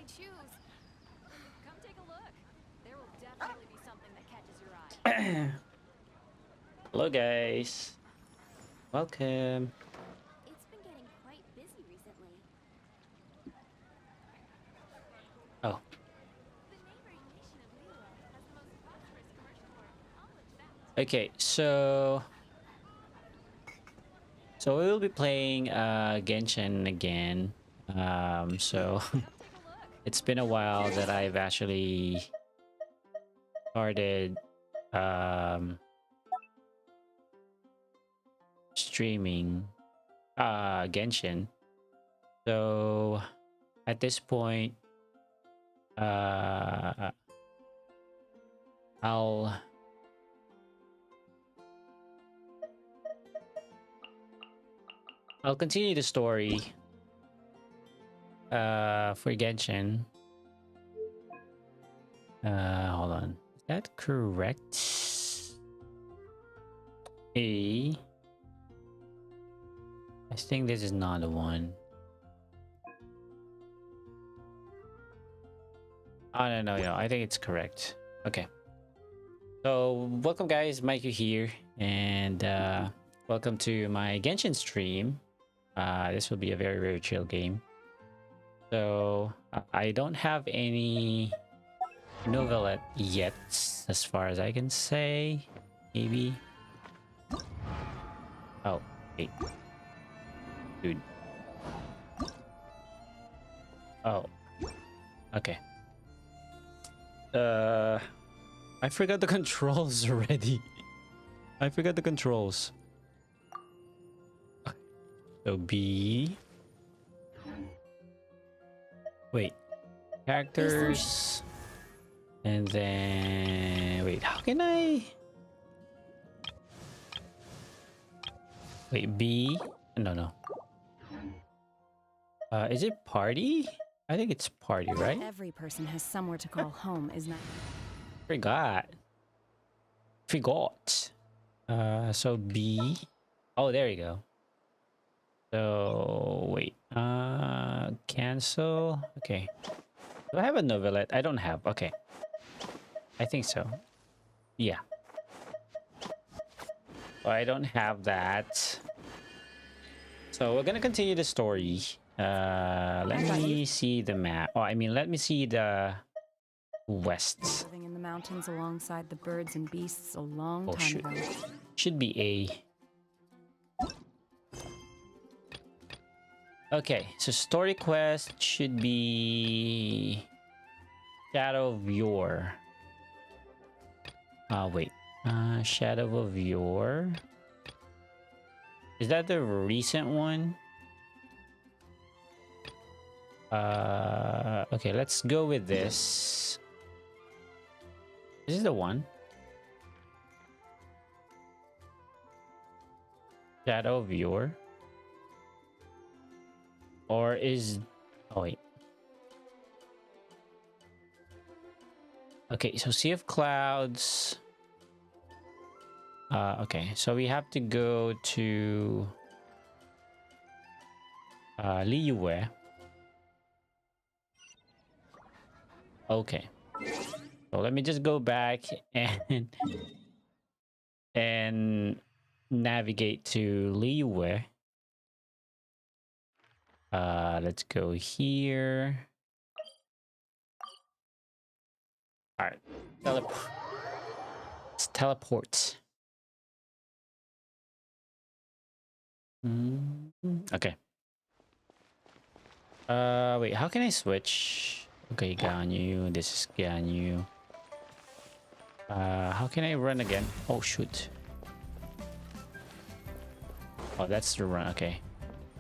choose. Come take a look. There will definitely be something that catches your eye. Hello guys, welcome. It's been getting quite busy recently. Oh, The neighboring nation of Liyue has the most prosperous commercial port. I'll admit that. okay. So we will be playing Genshin again. So Come take a look. it's been a while that I've actually started streaming Genshin. So at this point, I'll continue the story for Genshin. Hold on. Is that correct? I think this is not the one. Oh, no. I think it's correct. Okay. So, welcome guys. Mikey here. And welcome to my Genshin stream. This will be a very, very chill game. So, I don't have any novelette yet, as far as I can say. Maybe. Oh, wait. Dude. Oh. Okay. I forgot the controls already. I forgot the controls. So B. Wait. Characters. And then... Wait, how can I... Wait, B? No. Is it party? I think it's party, right? Every person has somewhere to call home, isn't that? Forgot. So B. Oh, there you go. So wait. Cancel. Okay. Do I have a novelette? I don't have. Okay. I think so. Yeah. Oh, I don't have that. So we're gonna continue the story. Let me see the map. Oh, I mean, let me see the west. Living in the mountains alongside the birds and beasts a long Oh, time shoot. ago. Should be A. Okay, so story quest should be Shadow of Yore. Wait. Shadow of Yore. Is that the recent one? Okay, let's go with this. This is the one. Shadow of Yore. Or is... Oh, wait. Okay, so Sea of Clouds. Okay, so we have to go to... Liyue. Okay. So let me just go back and navigate to Liyue. Let's go here. All right. Let's teleport. Okay. Wait, how can I switch? Okay, Ganyu. This is Ganyu. How can I run again? Oh, shoot. Oh, that's the run. Okay.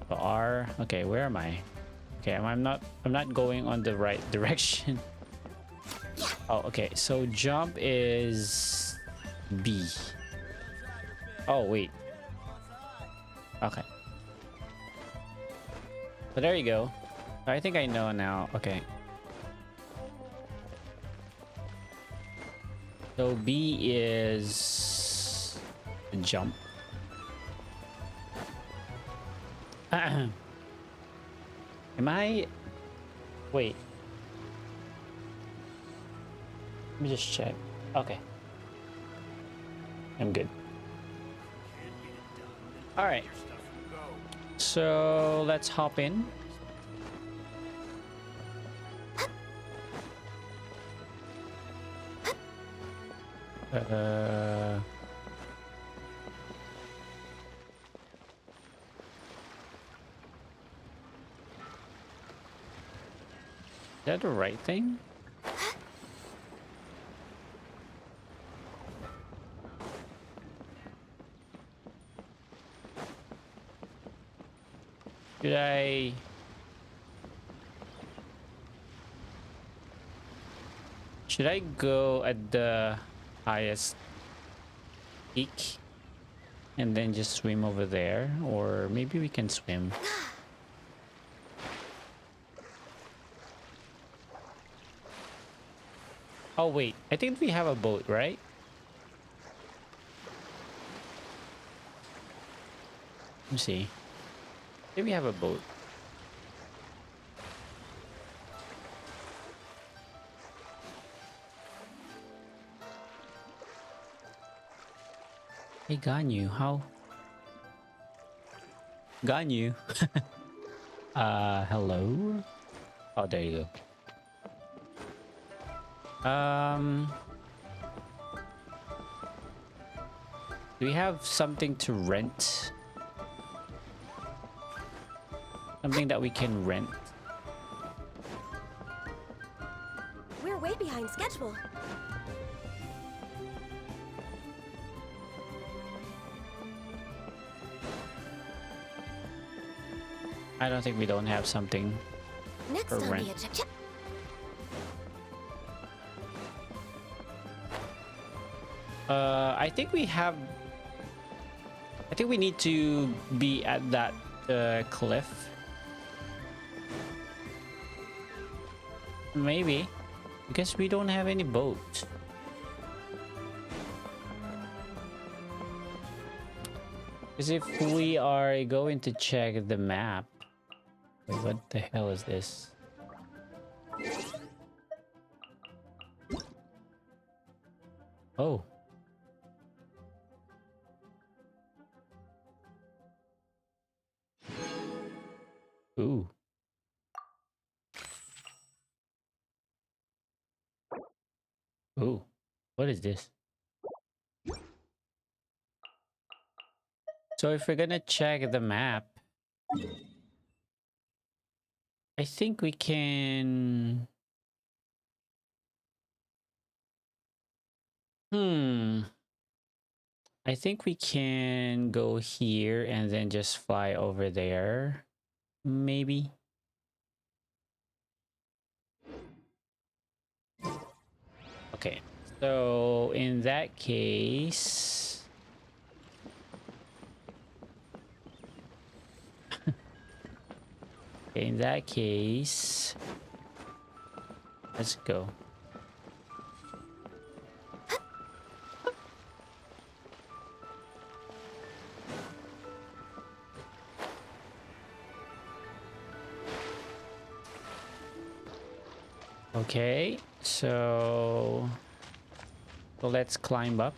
So R. Okay, where am I? Okay, I'm not going on the right direction. Oh, okay. So jump is B. Oh, wait. Okay. So there you go. I think I know now. Okay. So B is jump. Am I... Wait. Let me just check. Okay. I'm good. All right. So let's hop in. Is that the right thing? Should I go at the highest peak and then just swim over there? Or maybe we can swim. Oh wait, I think we have a boat, right? Let me see. I think we have a boat. Hey, Ganyu, how? Ganyu. Hello? Oh, there you go. Do we have something to rent? Something that we can rent? We're way behind schedule. I don't think we don't have something Next for on rent. the agenda. I think we have... I think we need to be at that cliff. Maybe. Because we don't have any boat. Because if we are going to check the map... Wait, what the hell is this? Oh. Ooh. Ooh. What is this? So if we're gonna check the map, I think we can... I think we can go here and then just fly over there. Maybe. Okay. So in that case... in that case... Let's go. Okay, so let's climb up.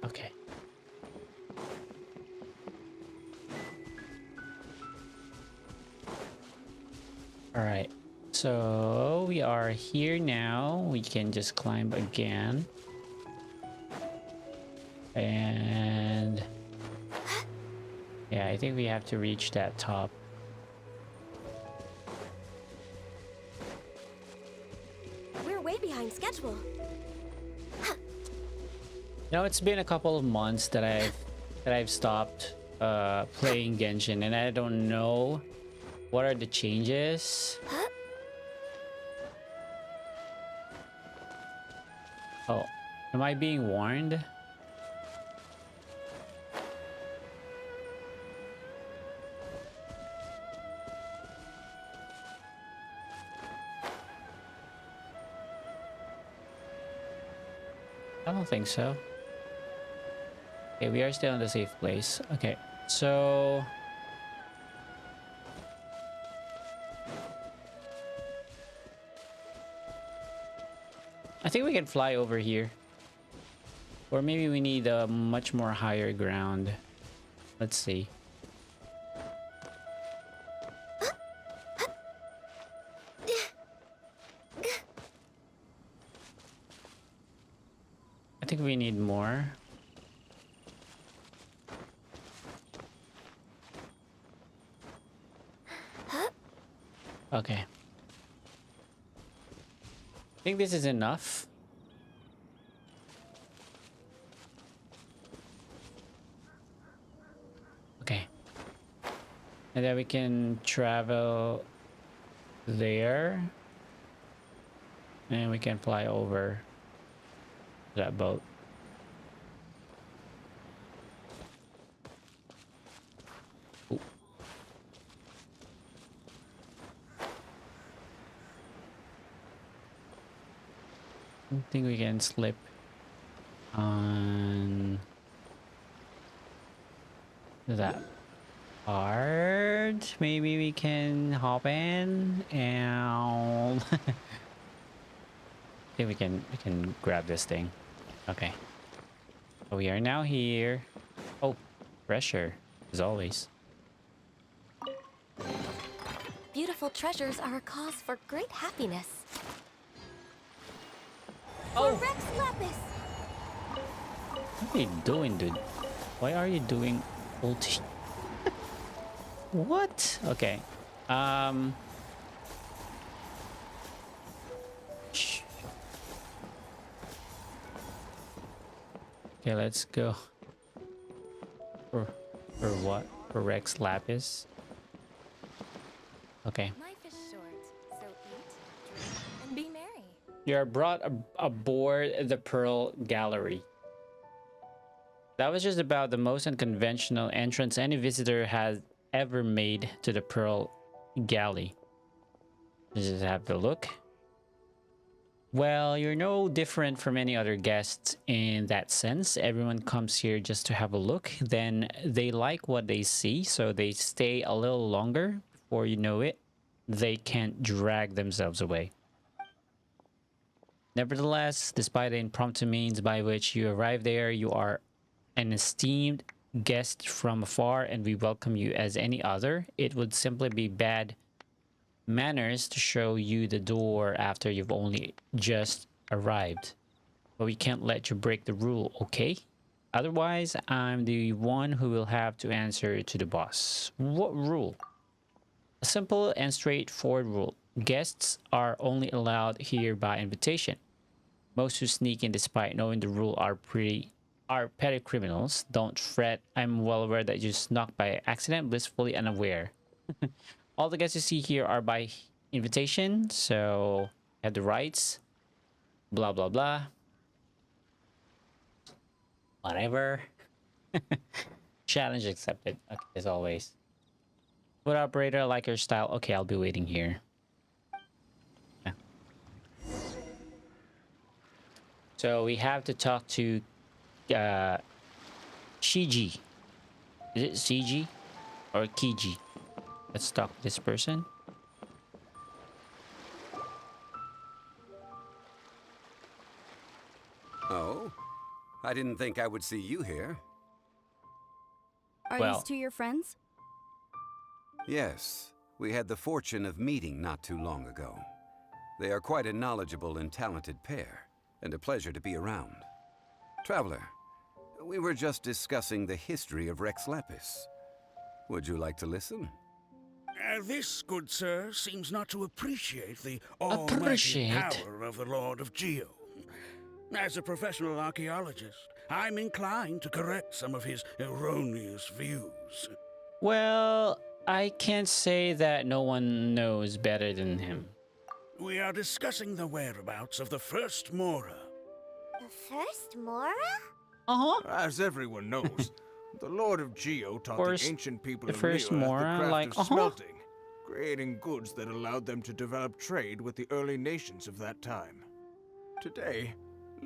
Okay. All right. So we are here now. We can just climb again. And yeah, I think we have to reach that top. We're way behind schedule. You know, it's been a couple of months that I've stopped playing Genshin, and I don't know what are the changes. Oh, am I being warned? don't think so. Okay, we are still in the safe place. Okay, so I think we can fly over here. Or maybe we need a much more higher ground. Let's see. I think we need more. Okay. I think this is enough. Okay. And then we can travel there. And we can fly over that boat. Ooh. I think we can slip on that part. Maybe we can hop in and I think we can grab this thing. Okay. So we are now here. Oh, pressure as always. Beautiful treasures are a cause for great happiness. Oh, For Rex Lapis! what are you doing, dude? Why are you doing ulti? What? Okay. Shh. Okay, let's go. For what? For Rex Lapis. Okay. Life is short, so eat, drink, and be merry. You are brought aboard the Pearl Gallery. That was just about the most unconventional entrance any visitor has ever made to the Pearl Galley. Just have a look. Well, you're no different from any other guests in that sense. Everyone comes here just to have a look. Then they like what they see, so they stay a little longer. Before you know it, they can't drag themselves away. Nevertheless, despite the impromptu means by which you arrive there, you are an esteemed guest from afar, and we welcome you as any other. It would simply be bad manners to show you the door after you've only just arrived. But we can't let you break the rule, okay? Otherwise, I'm the one who will have to answer to the boss. What rule? A simple and straightforward rule. Guests are only allowed here by invitation. Most who sneak in despite knowing the rule are petty criminals. Don't fret. I'm well aware that you snuck by accident, blissfully unaware. All the guests you see here are by invitation, so you have the rights. Blah, blah, blah. Whatever. Challenge accepted. Okay, as always. Food operator, I like your style. Okay, I'll be waiting here. Yeah. So we have to talk to Shiji. Is it CG or Kiji? Let's talk to this person. Oh? I didn't think I would see you here. Are Well- these two your friends? Yes, we had the fortune of meeting not too long ago. They are quite a knowledgeable and talented pair, and a pleasure to be around. Traveler, we were just discussing the history of Rex Lapis. Would you like to listen? This, good sir, seems not to appreciate the almighty power of the Lord of Geo. As a professional archaeologist, I'm inclined to correct some of his erroneous views. Well, I can't say that no one knows better than him. We are discussing the whereabouts of the first Mora. The first Mora? Uh-huh. As everyone knows, the Lord of Geo taught course, the ancient people the of first Liyue Mora, the craft like, of smelting, creating goods that allowed them to develop trade with the early nations of that time. Today,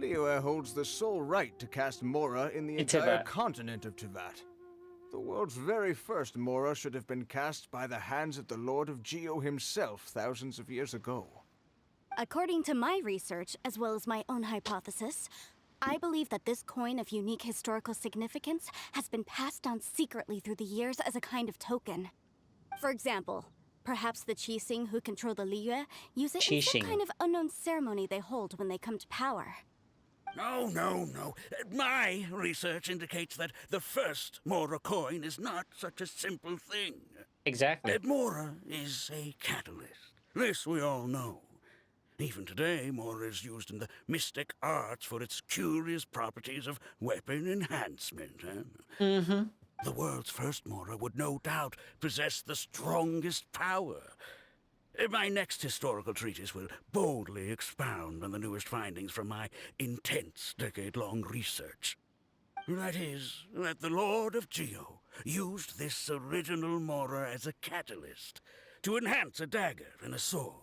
Liyue holds the sole right to cast Mora in the In entire Teyvat. continent of Teyvat. The world's very first Mora should have been cast by the hands of the Lord of Geo himself thousands of years ago. According to my research, as well as my own hypothesis, I believe that this coin of unique historical significance has been passed down secretly through the years as a kind of token. For example, perhaps the Qixing who control the Liyue use it in some Qixing. kind of unknown ceremony they hold when they come to power. No, no, no. My research indicates that the first Mora coin is not such a simple thing. Exactly. Mora is a catalyst. This we all know. Even today, Mora is used in the mystic arts for its curious properties of weapon enhancement. The world's first Mora would no doubt possess the strongest power. My next historical treatise will boldly expound on the newest findings from my intense decade-long research. That is, that the Lord of Geo used this original Mora as a catalyst to enhance a dagger and a sword.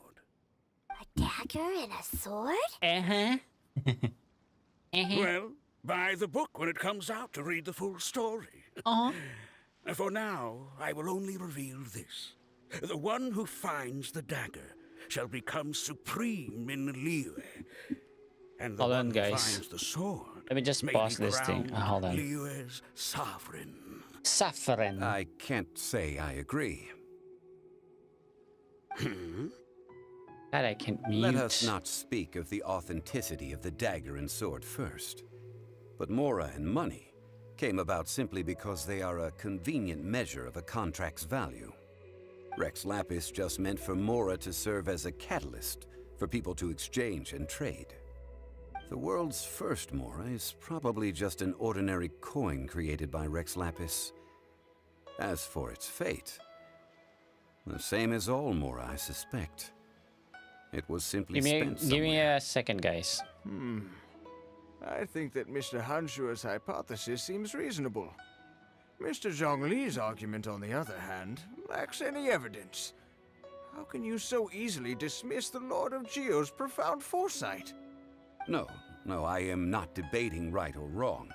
A dagger and a sword? Uh-huh. Well, buy the book when it comes out to read the full story. For now, I will only reveal this. The one who finds the dagger shall become supreme in Liyue. And the Hold on, one who guys. finds the sword Let me just may pause be this thing. crowned Hold on. Liyue's sovereign. Saffron. I can't say I agree. That I can mute. Let us not speak of the authenticity of the dagger and sword first. But Mora and money came about simply because they are a convenient measure of a contract's value. Rex Lapis just meant for Mora to serve as a catalyst for people to exchange and trade. The world's first Mora is probably just an ordinary coin created by Rex Lapis. As for its fate, the same as all Mora, I suspect. It was simply spent Give me somewhere. a second, guys. I think that Mr. Hanshua's hypothesis seems reasonable. Mr. Zhongli's argument, on the other hand, lacks any evidence. How can you so easily dismiss the Lord of Geo's profound foresight? No, I am not debating right or wrong.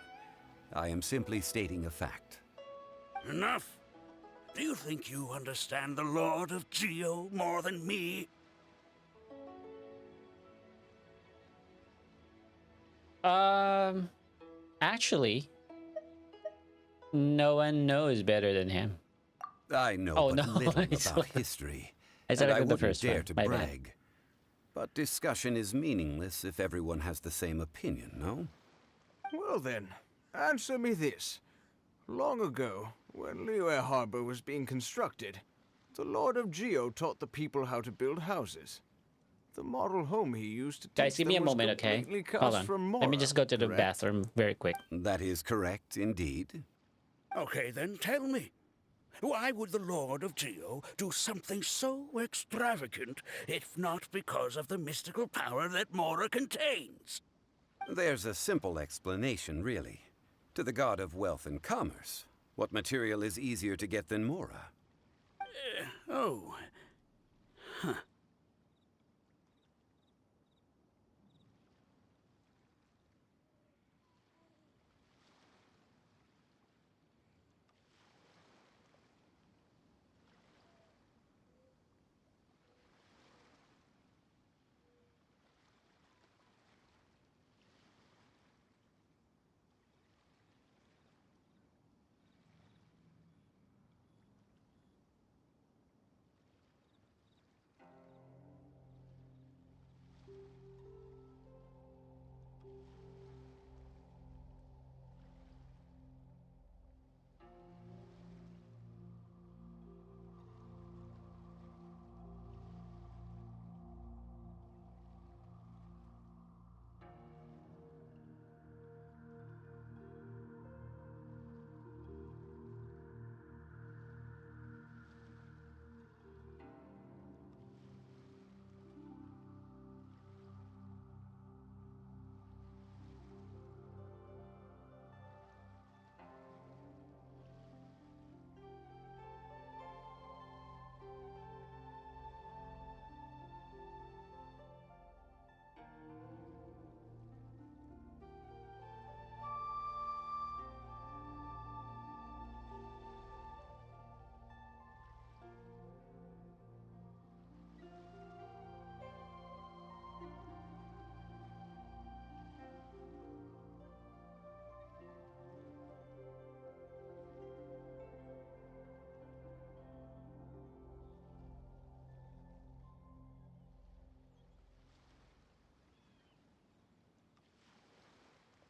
I am simply stating a fact. Enough. Do you think you understand the Lord of Geo more than me? Actually, no one knows better than him. I know Oh, but no, little it's about like- history, I said and I I got the wouldn't first dare one. to My bad. brag. But discussion is meaningless if everyone has the same opinion, no? Well then, answer me this. Long ago, when Liyue Harbor was being constructed, the Lord of Geo taught the people how to build houses. The model home he used to teach Guys, give me a them was moment, okay? completely Hold cast on. from Let me Mora, just go to the correct? bathroom very quick. That is correct, indeed. Okay, then tell me. Why would the Lord of Geo do something so extravagant if not because of the mystical power that Mora contains? There's a simple explanation, really. To the god of wealth and commerce, what material is easier to get than Mora? Oh. Huh.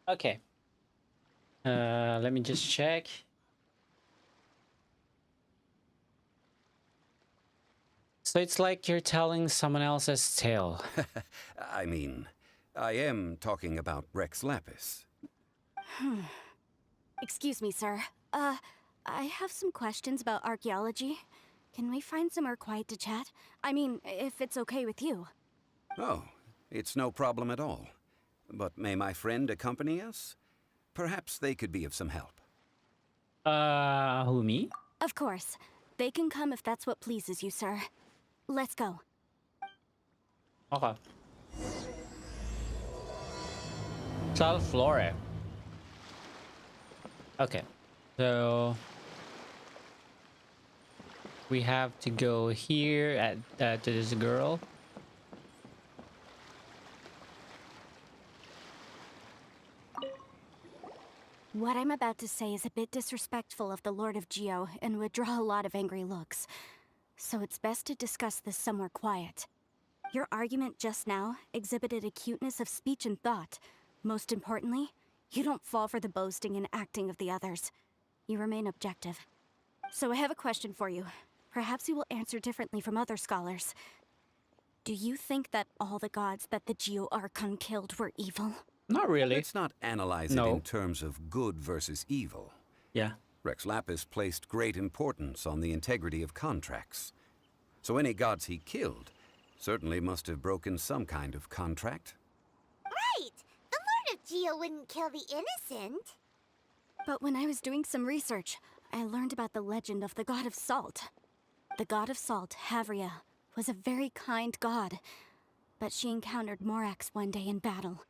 Okay. Let me just check. So it's like you're telling someone else's tale. I mean, I am talking about Rex Lapis. Excuse me, sir. I have some questions about archaeology. Can we find somewhere quiet to chat? I mean, if it's okay with you. Oh, it's no problem at all. But may my friend accompany us? Perhaps they could be of some help. Who, me? Of course. They can come if that's what pleases you, sir. Let's go. Okay. Flore. Okay, so we have to go here at to this girl. What I'm about to say is a bit disrespectful of the Lord of Geo and would draw a lot of angry looks. So it's best to discuss this somewhere quiet. Your argument just now exhibited acuteness of speech and thought. Most importantly, you don't fall for the boasting and acting of the others. You remain objective. So I have a question for you. Perhaps you will answer differently from other scholars. Do you think that all the gods that the Geo Archon killed were evil? Not really. Let's not analyze it in terms of good versus evil. Yeah. Rex Lapis placed great importance on the integrity of contracts. So any gods he killed certainly must have broken some kind of contract. Right! The Lord of Geo wouldn't kill the innocent. But when I was doing some research, I learned about the legend of the god of salt. The god of salt, Havria, was a very kind god. But she encountered Morax one day in battle.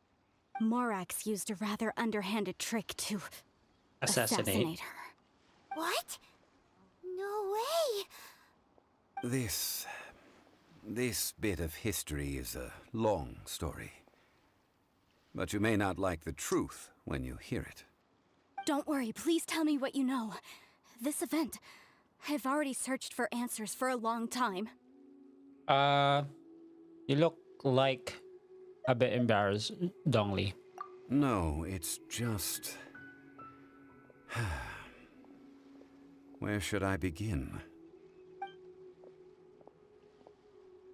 Morax used a rather underhanded trick to assassinate her. What? No way! This bit of history is a long story. But you may not like the truth when you hear it. Don't worry, please tell me what you know. This event, I've already searched for answers for a long time. You look like a bit embarrassed, Dongli. No, it's just... Where should I begin?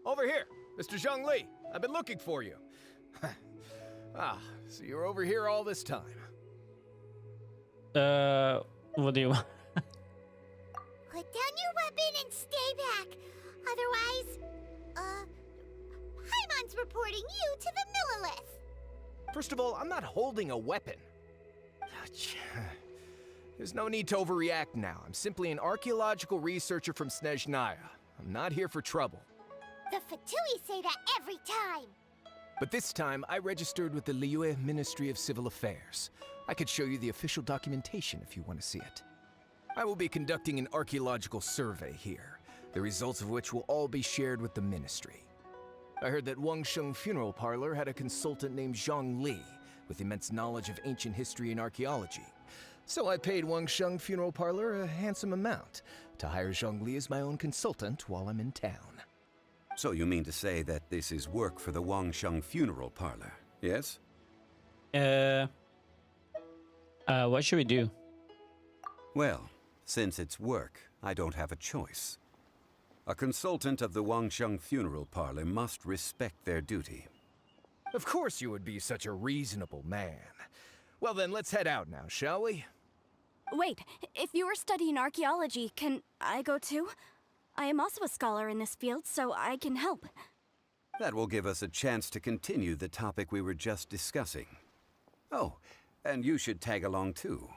Over here, Mr. Zhongli. I've been looking for you. So you're over here all this time. What do you want? Put down your weapon and stay back. Otherwise, Paimon's reporting you to the Millilith. First of all, I'm not holding a weapon. There's no need to overreact now. I'm simply an archaeological researcher from Snezhnaya. I'm not here for trouble. The Fatui say that every time. But this time, I registered with the Liyue Ministry of Civil Affairs. I could show you the official documentation if you want to see it. I will be conducting an archaeological survey here, the results of which will all be shared with the ministry. I heard that Wangsheng Funeral Parlor had a consultant named Zhang Li, with immense knowledge of ancient history and archaeology. So I paid Wangsheng Funeral Parlor a handsome amount to hire Zhang Li as my own consultant while I'm in town. So you mean to say that this is work for the Wangsheng Funeral Parlor, yes? What should we do? Well, since it's work, I don't have a choice. A consultant of the Wangsheng Funeral Parlor must respect their duty. Of course you would be such a reasonable man. Well then, let's head out now, shall we? Wait, if you are studying archaeology, can I go too? I am also a scholar in this field, so I can help. That will give us a chance to continue the topic we were just discussing. Oh, and you should tag along too.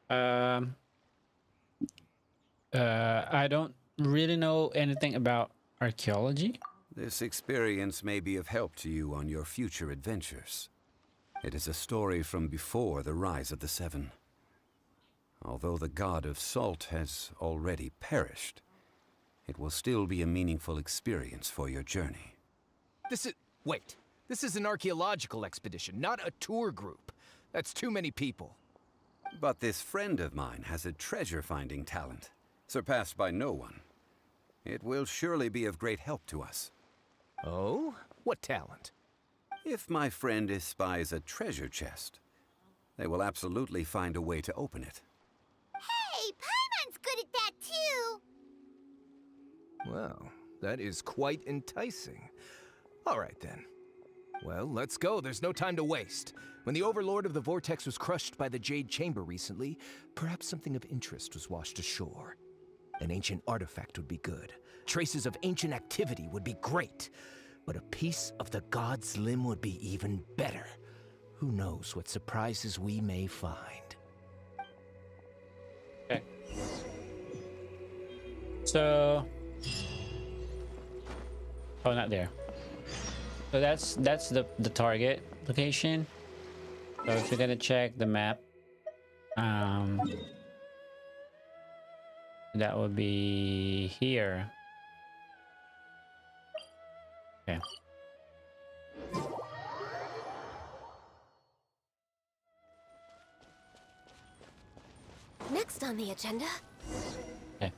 I don't really know anything about archaeology. This experience may be of help to you on your future adventures. It is a story from before the rise of the Seven. Although the god of salt has already perished, it will still be a meaningful experience for your journey. Wait. This is an archaeological expedition, not a tour group. That's too many people. But this friend of mine has a treasure-finding talent, surpassed by no one. It will surely be of great help to us. Oh? What talent? If my friend espies a treasure chest, they will absolutely find a way to open it. Hey, Paimon's good at that too! Well, that is quite enticing. All right then. Well, let's go. There's no time to waste. When the Overlord of the Vortex was crushed by the Jade Chamber recently, perhaps something of interest was washed ashore. An ancient artifact would be good. Traces of ancient activity would be great. But a piece of the God's Limb would be even better. Who knows what surprises we may find. Okay. So... Oh, not there. So that's the target location. So if you're gonna check the map, that would be here. Okay. Next on the agenda. Okay.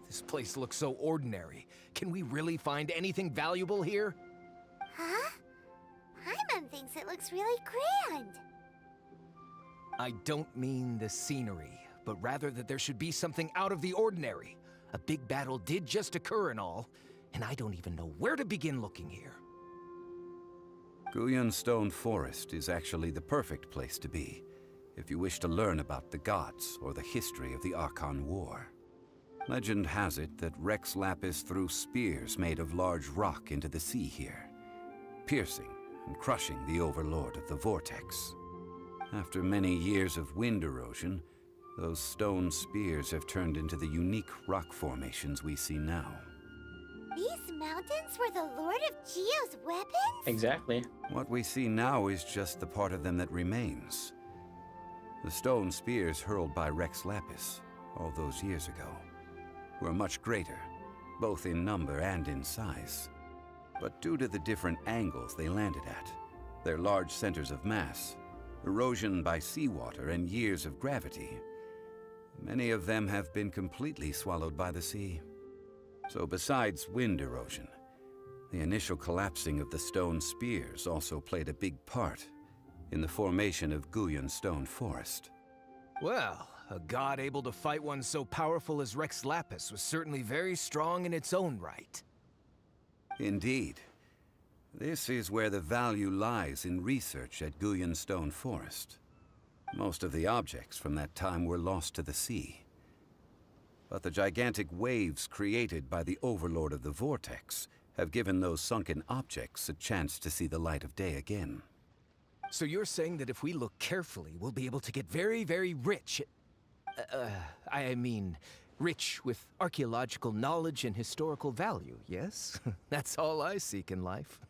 This place looks so ordinary. Can we really find anything valuable here? Huh? Paimon thinks it looks really grand. I don't mean the scenery, but rather that there should be something out of the ordinary. A big battle did just occur and all, and I don't even know where to begin looking here. Guyun Stone Forest is actually the perfect place to be, if you wish to learn about the gods or the history of the Archon War. Legend has it that Rex Lapis threw spears made of large rock into the sea here, piercing and crushing the Overlord of the Vortex. After many years of wind erosion, those stone spears have turned into the unique rock formations we see now. These mountains were the Lord of Geo's weapons? Exactly. What we see now is just the part of them that remains. The stone spears hurled by Rex Lapis all those years ago were much greater, both in number and in size. But due to the different angles they landed at, their large centers of mass, erosion by seawater, and years of gravity, many of them have been completely swallowed by the sea. So besides wind erosion, the initial collapsing of the stone spears also played a big part in the formation of Guyun Stone Forest. Well, a god able to fight one so powerful as Rex Lapis was certainly very strong in its own right. Indeed. This is where the value lies in research at Guyun Stone Forest. Most of the objects from that time were lost to the sea. But the gigantic waves created by the Overlord of the Vortex have given those sunken objects a chance to see the light of day again. So you're saying that if we look carefully, we'll be able to get very, very rich. I mean, rich with archaeological knowledge and historical value, yes? That's all I seek in life.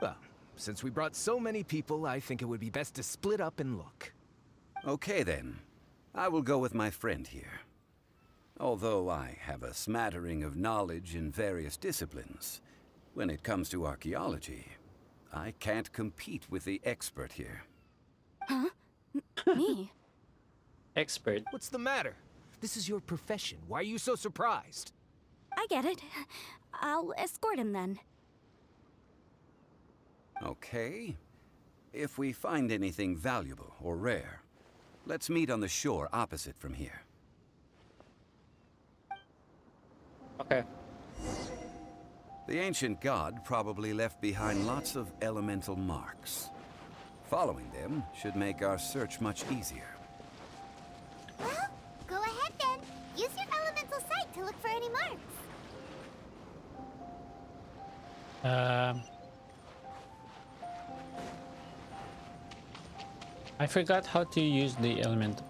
Well, since we brought so many people, I think it would be best to split up and look. Okay then. I will go with my friend here. Although I have a smattering of knowledge in various disciplines, when it comes to archaeology, I can't compete with the expert here. Huh? Me? Expert. What's the matter? This is your profession. Why are you so surprised? I get it. I'll escort him then. Okay. If we find anything valuable or rare, let's meet on the shore opposite from here. Okay. The ancient god probably left behind lots of elemental marks. Following them should make our search much easier. Well, go ahead then. Use your elemental sight to look for any marks. I forgot how to use the element.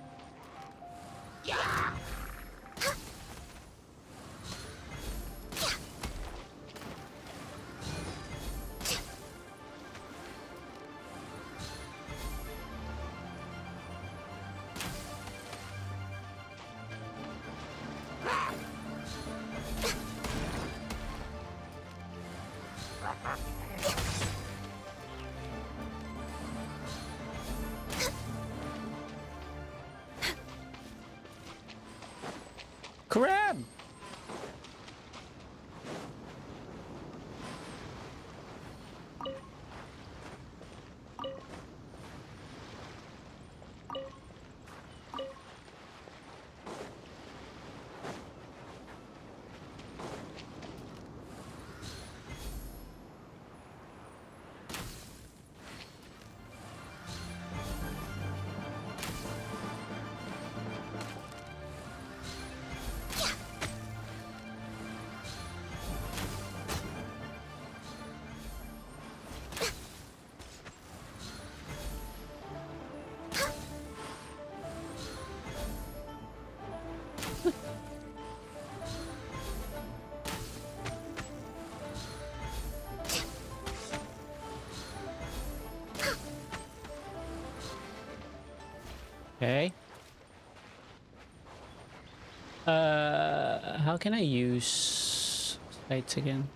Crab! Okay. How can I use sights again?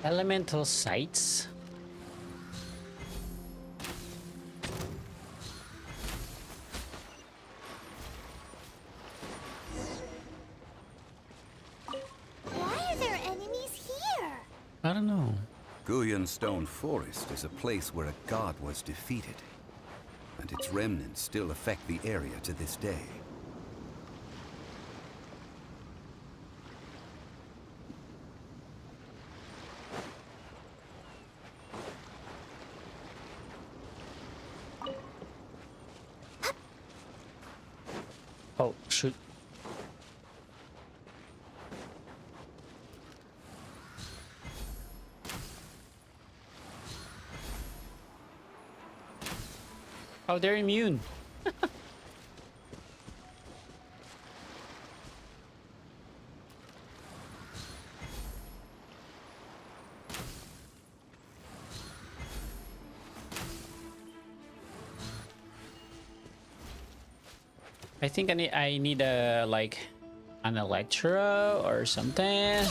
Elemental sights. Why are there enemies here? I don't know. Guyan Stone Forest is a place where a god was defeated, and its remnants still affect the area to this day. Oh, shoot. Oh, they're immune. I think I need a like an Electro or something.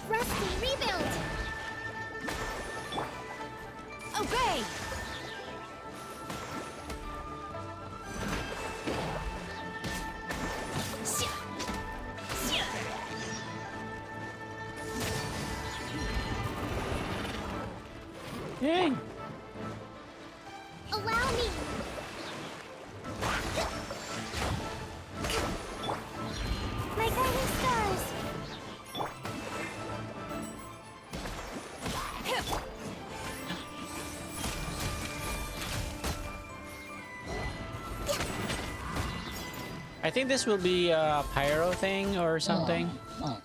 Rusty, rebuild! Obey! Yay! Allow me! My guiding stars! I think this will be a pyro thing or something. Oh.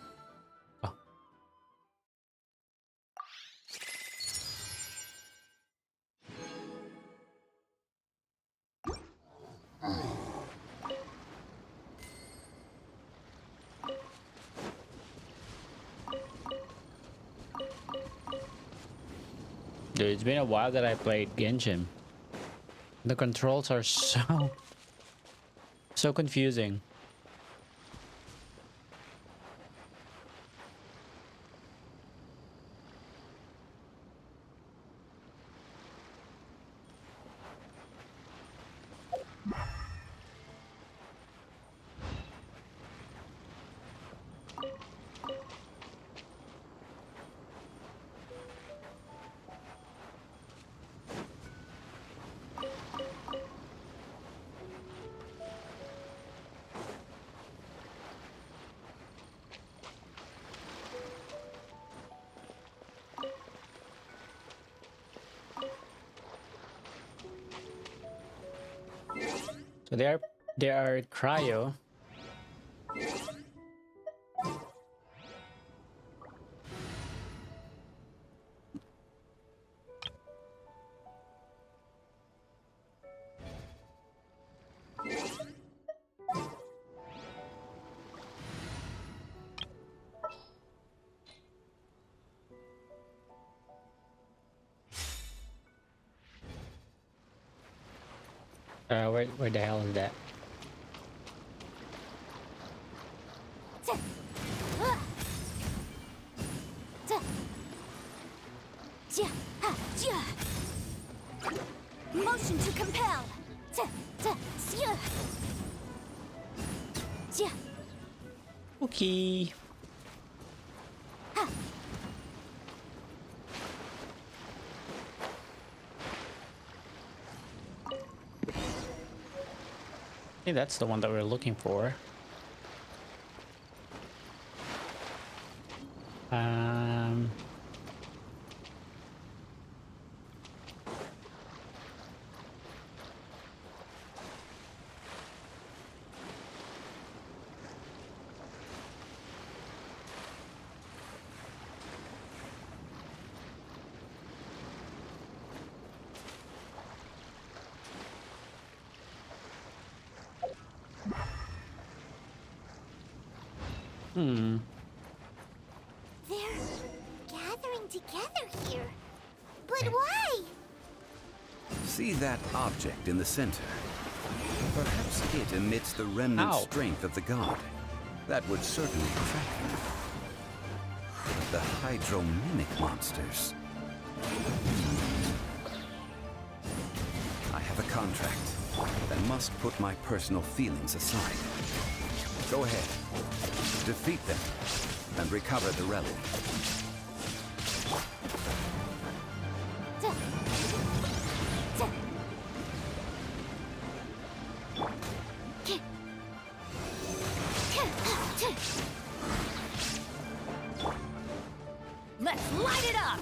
Dude, it's been a while that I played Genshin. The controls are so confusing. So they are cryo. Where the hell is that? Motion to compel. Okay. I think that's the one that we're looking for. They're gathering together here. But why? See that object in the center? Perhaps it emits the remnant Ow. strength of the god. That would certainly attract him. The hydro-mimic monsters. I have a contract and must put my personal feelings aside. Go ahead. Defeat them and recover the relic. Let's light it up!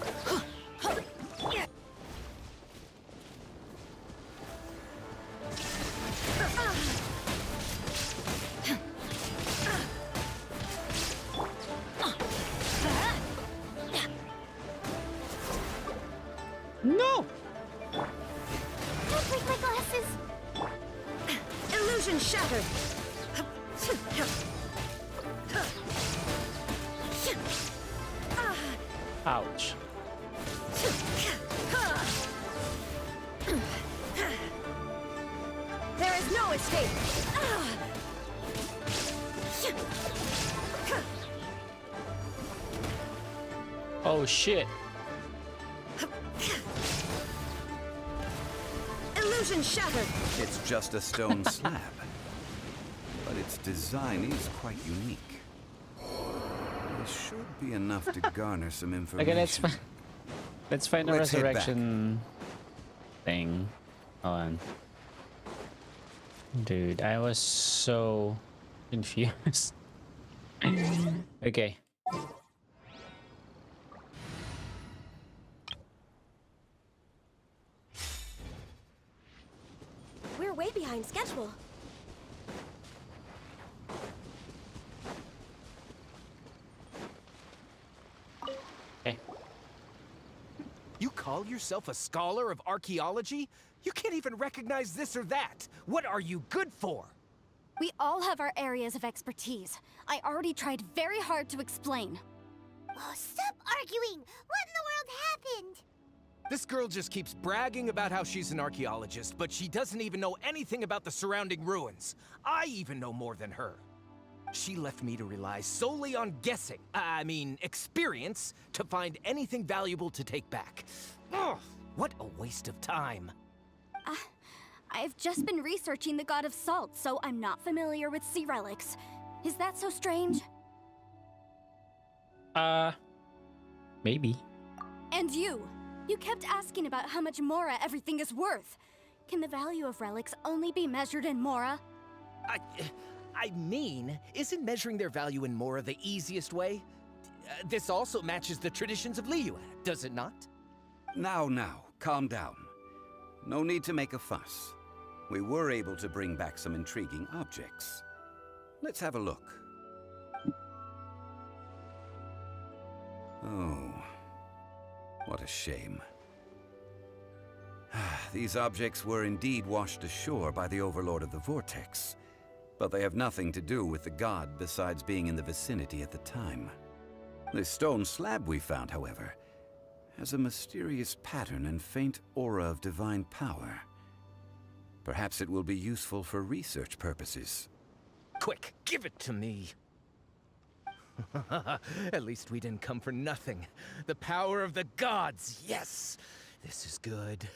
No! Don't break my glasses. Illusion shattered! Ouch. There is no escape! Oh shit. Illusion shattered! It's just a stone slab, but its design is quite unique. This should be enough to garner some information. Okay, let's find a Let's head back. resurrection thing. Hold on. Dude, I was so confused. Okay. We're way behind schedule. Okay. You call yourself a scholar of archaeology? You can't even recognize this or that. What are you good for? We all have our areas of expertise. I already tried very hard to explain. Oh, stop arguing! What in the world happened? This girl just keeps bragging about how she's an archaeologist, but she doesn't even know anything about the surrounding ruins. I even know more than her. She left me to rely solely on guessing, experience, to find anything valuable to take back. Ugh, what a waste of time. I've just been researching the god of salt, so I'm not familiar with sea relics. Is that so strange? Maybe. And you kept asking about how much Mora everything is worth. Can the value of relics only be measured in Mora? Isn't measuring their value in Mora the easiest way? This also matches the traditions of Liyue, does it not? Now, calm down. No need to make a fuss. we were able to bring back some intriguing objects. Let's have a look. Oh, what a shame. These objects were indeed washed ashore by the Overlord of the Vortex, but they have nothing to do with the god besides being in the vicinity at the time. This stone slab we found, however, has a mysterious pattern and faint aura of divine power. Perhaps it will be useful for research purposes. Quick, give it to me. At least we didn't come for nothing. The power of the gods, yes! This is good.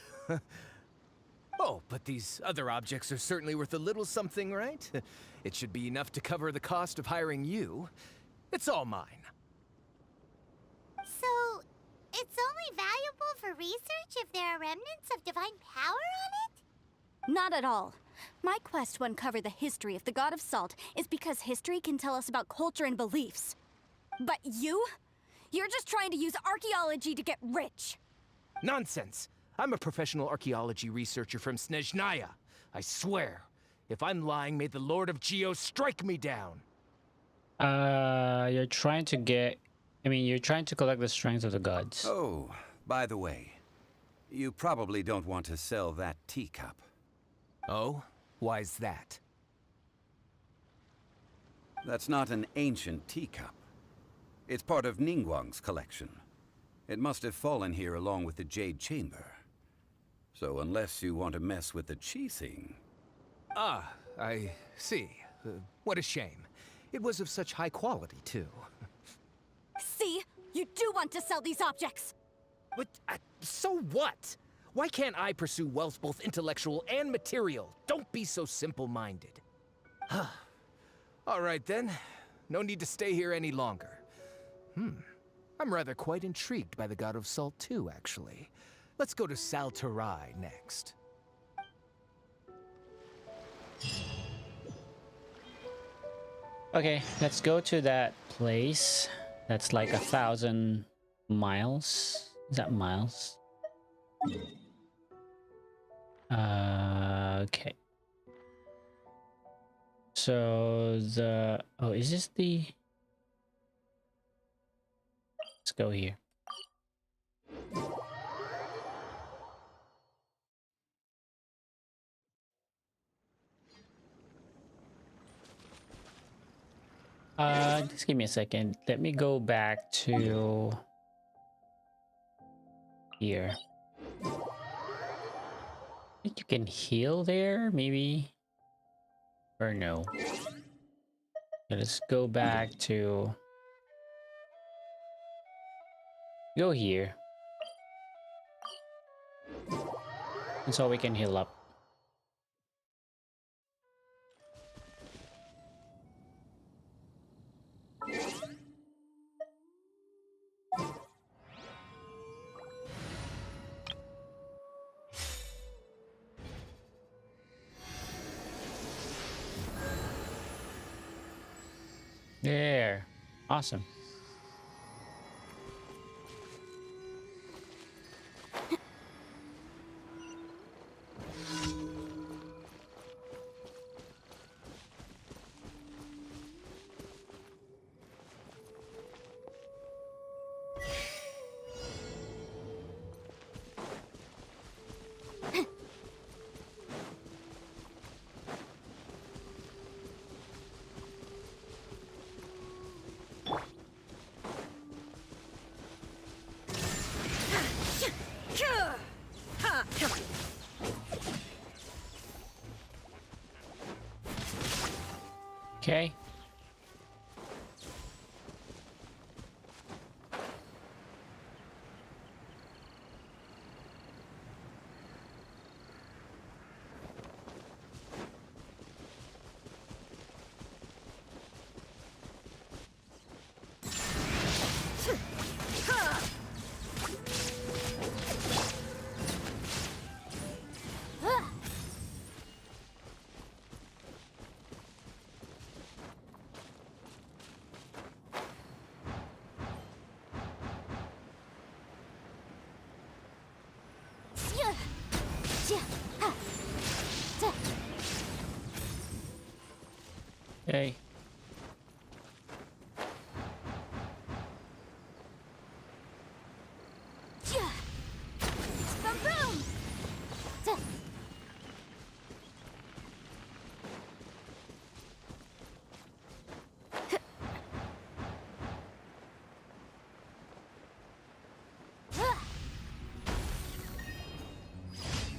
Oh, but these other objects are certainly worth a little something, right? It should be enough to cover the cost of hiring you. It's all mine. So, it's only valuable for research if there are remnants of divine power on it? Not at all. My quest to uncover the history of the God of Salt is because history can tell us about culture and beliefs. But you? You're just trying to use archaeology to get rich. Nonsense! I'm a professional archaeology researcher from Snezhnaya. I swear, if I'm lying, may the Lord of Geo strike me down. You're trying to you're trying to collect the strength of the gods. Oh, by the way, you probably don't want to sell that teacup. Oh? Why's that? That's not an ancient teacup. It's part of Ningguang's collection. It must have fallen here along with the Jade Chamber. So unless you want to mess with the Qixing... Ah, I see. What a shame. It was of such high quality, too. See? You do want to sell these objects! But, so what? Why can't I pursue wealth both intellectual and material? Don't be so simple-minded. All right, then. No need to stay here any longer. I'm rather quite intrigued by the God of Salt, too, actually. Let's go to Saltarai next. Okay, let's go to that place. That's like 1,000 miles. Is that miles? Okay. So the... Oh, is this the... Let's go here. Just give me a second. Let me go back to here. I think you can heal there, maybe? Or no? Let's go back to... Go here. And so we can heal up. There. Awesome. Okay. Okay. Boom, boom!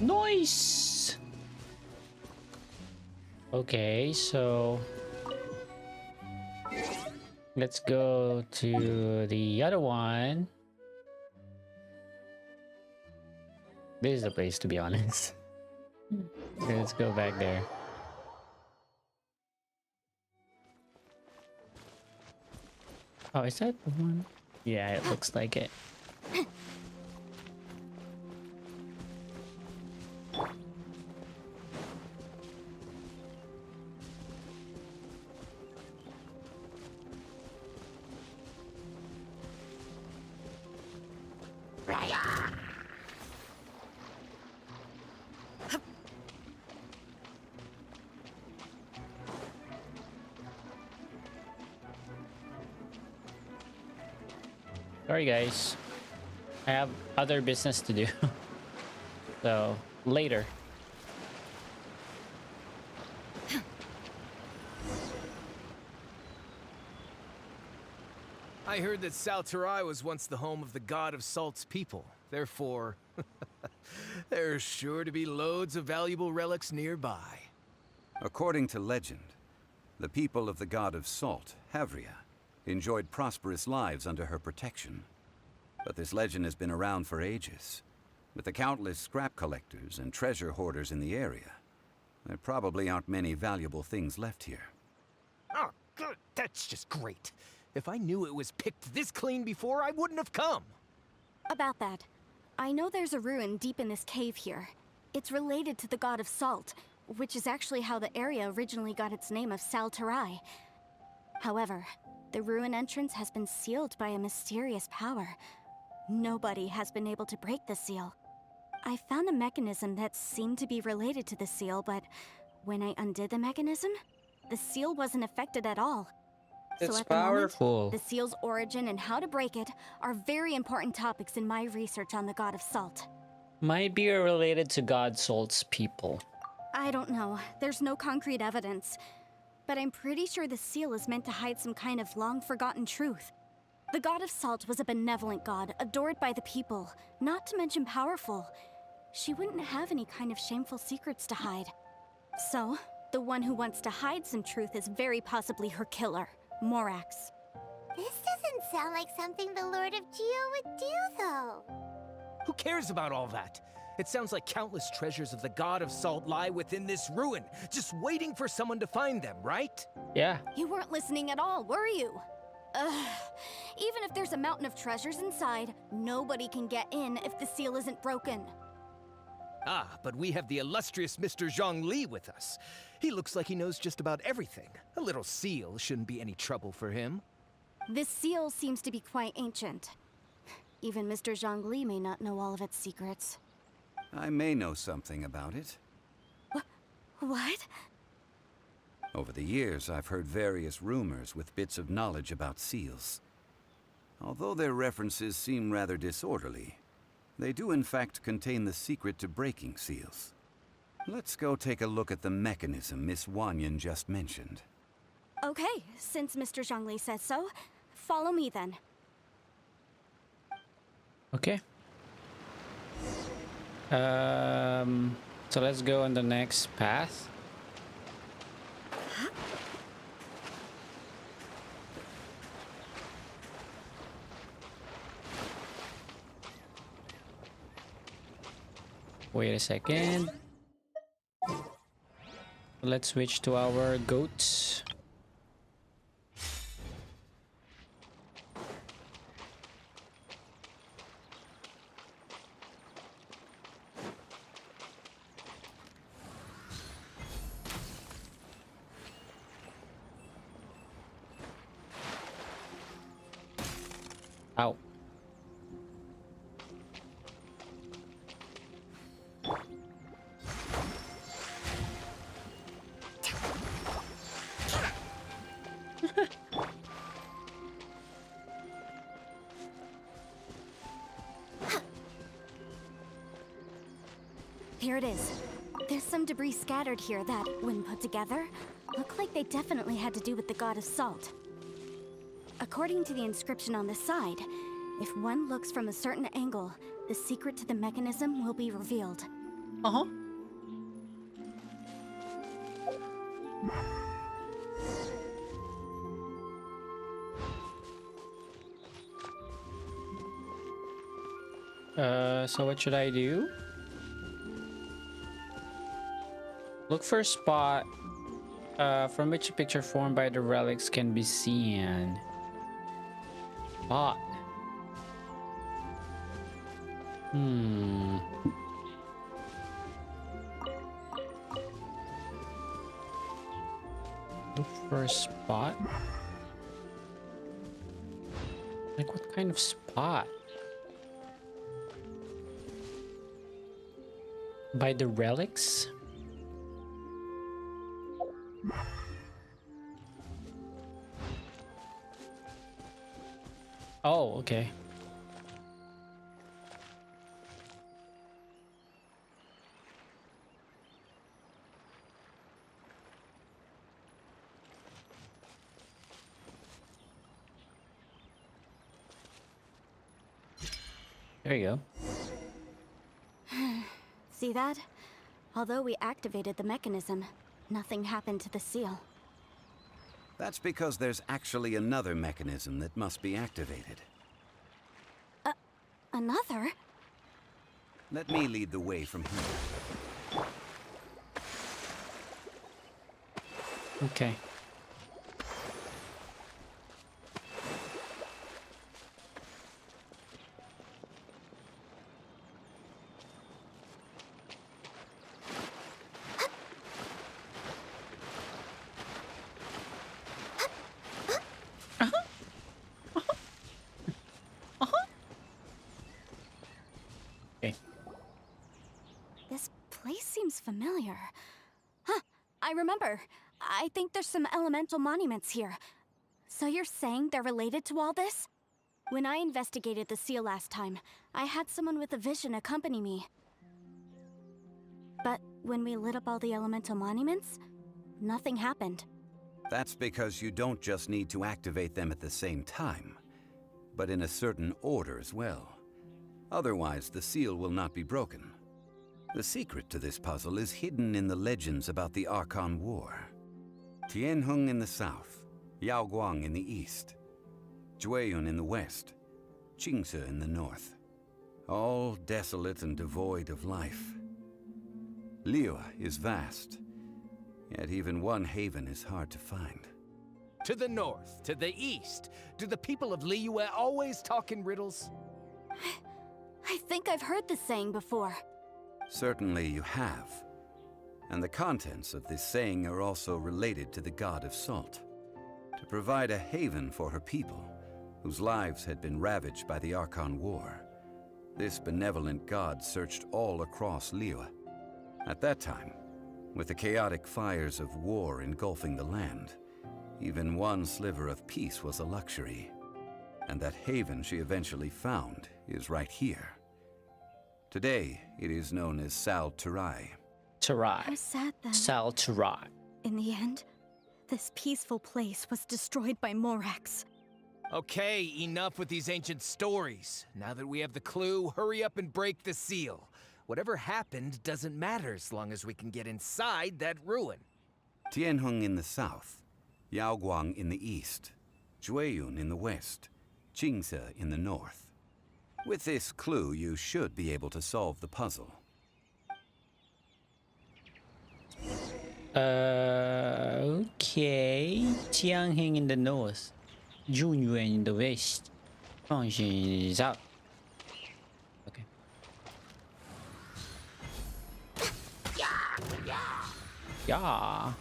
Nice. Okay, so let's go to the other one. This is the place, to be honest. Okay, let's go back there. Oh, is that the one? Yeah, it looks like it. Sorry guys, I have other business to do. So later. I heard that Salterai was once the home of the god of Salt's people. Therefore, there's sure to be loads of valuable relics nearby. According to legend, the people of the god of Salt, Havria, enjoyed prosperous lives under her protection. But this legend has been around for ages. With the countless scrap collectors and treasure hoarders in the area, there probably aren't many valuable things left here. Oh, good. That's just great. If I knew it was picked this clean before, I wouldn't have come. About that, I know there's a ruin deep in this cave here. It's related to the god of Salt, which is actually how the area originally got its name of Salterai. However, the ruin entrance has been sealed by a mysterious power. Nobody has been able to break the seal. I found a mechanism that seemed to be related to the seal, but when I undid the mechanism, the seal wasn't affected at all. It's so at the moment, powerful. the seal's origin and how to break it are very important topics in my research on the god of Salt. Might be related to God Salt's people. I don't know. There's no concrete evidence. But I'm pretty sure the seal is meant to hide some kind of long-forgotten truth. The god of Salt was a benevolent god, adored by the people, not to mention powerful. She wouldn't have any kind of shameful secrets to hide. So, the one who wants to hide some truth is very possibly her killer, Morax. This doesn't sound like something the Lord of Geo would do, though. Who cares about all that? It sounds like countless treasures of the god of Salt lie within this ruin, just waiting for someone to find them, right? Yeah. You weren't listening at all, were you? Even if there's a mountain of treasures inside, nobody can get in if the seal isn't broken. Ah, but we have the illustrious Mr. Zhongli with us. He looks like he knows just about everything. A little seal shouldn't be any trouble for him. This seal seems to be quite ancient. Even Mr. Zhongli may not know all of its secrets. I may know something about it. What? Over the years, I've heard various rumors with bits of knowledge about seals. Although their references seem rather disorderly, they do in fact contain the secret to breaking seals. Let's go take a look at the mechanism Miss Wanyan just mentioned. Okay, since Mr. Zhongli says so, follow me then. Okay. So let's go on the next path. Wait a second. Let's switch to our goats. Ow. Here it is. There's some debris scattered here that, when put together, look like they definitely had to do with the god of salt. According to the inscription on the side, if one looks from a certain angle, the secret to the mechanism will be revealed. Uh-huh. So what should I do? Look for a spot from which a picture formed by the relics can be seen. Spot. Look for a spot? Like what kind of spot? By the relics? Oh, okay. There you go. See that? Although we activated the mechanism, nothing happened to the seal. That's because there's actually another mechanism that must be activated. Another? Let me lead the way from here. Okay. This place seems familiar. Huh, I remember. I think there's some elemental monuments here. So you're saying they're related to all this? When I investigated the seal last time, I had someone with a vision accompany me. But when we lit up all the elemental monuments, nothing happened. That's because you don't just need to activate them at the same time, but in a certain order as well. Otherwise, the seal will not be broken. The secret to this puzzle is hidden in the legends about the Archon War. Tianheng in the south, Yaoguang in the east, Jueyun in the west, Qingce in the north. All desolate and devoid of life. Liyue is vast, yet even one haven is hard to find. To the north, to the east. Do the people of Liyue always talk in riddles? I think I've heard this saying before. Certainly you have. And the contents of this saying are also related to the god of salt. To provide a haven for her people, whose lives had been ravaged by the Archon War, this benevolent god searched all across Liyue. At that time, with the chaotic fires of war engulfing the land, even one sliver of peace was a luxury. And that haven she eventually found is right here. Today, it is known as Sal Turai. Turai. How sad then. Sal Turai. In the end, this peaceful place was destroyed by Morax. Okay, enough with these ancient stories. Now that we have the clue, hurry up and break the seal. Whatever happened doesn't matter as long as we can get inside that ruin. Tianheng in the south, Yaoguang in the east, Jueyun in the west, Qingce in the north. With this clue, you should be able to solve the puzzle. Okay. Tianheng in the north, Junyuan in the west, Chongqing in the south. Okay. Yeah.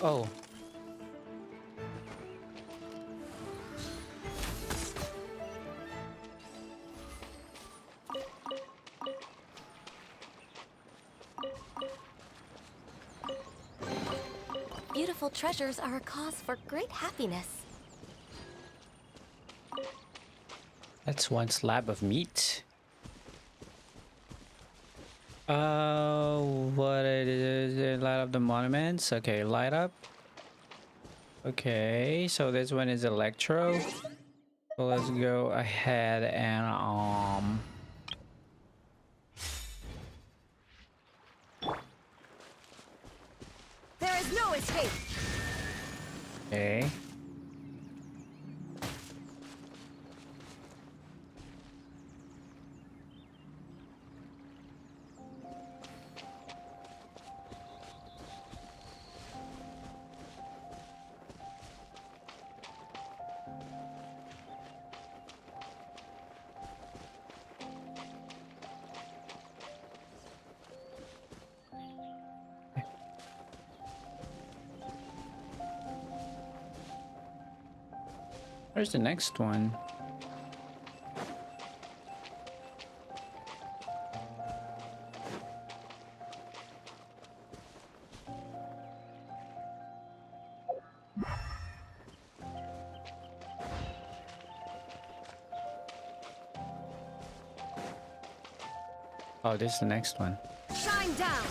Oh. beautiful treasures are a cause for great happiness. That's one slab of meat. What it is? Light up the monuments. Okay, light up. Okay, so this one is electro. So let's go ahead and There is no escape. okay. Where's the next one? Oh, this is the next one. Shine down.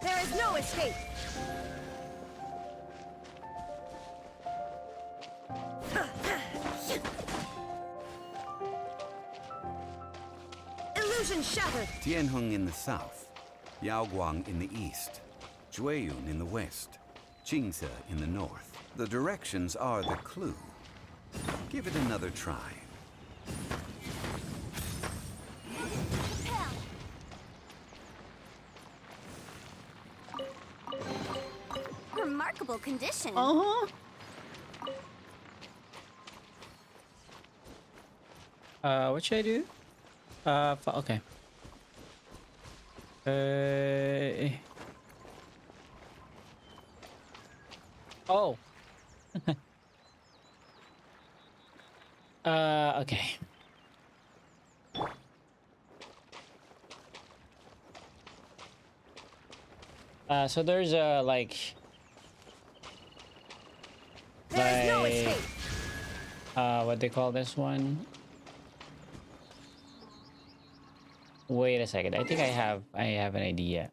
There is no escape. Illusion shattered. Tianheng in the south, Yaoguang in the east, Jueyun in the west, Qingce in the north. The directions are the clue. Give it another try. Remarkable condition. What should I do? Okay. Oh. Okay. So there's like There is no escape. what they call this one? Wait a second. I think I have an idea.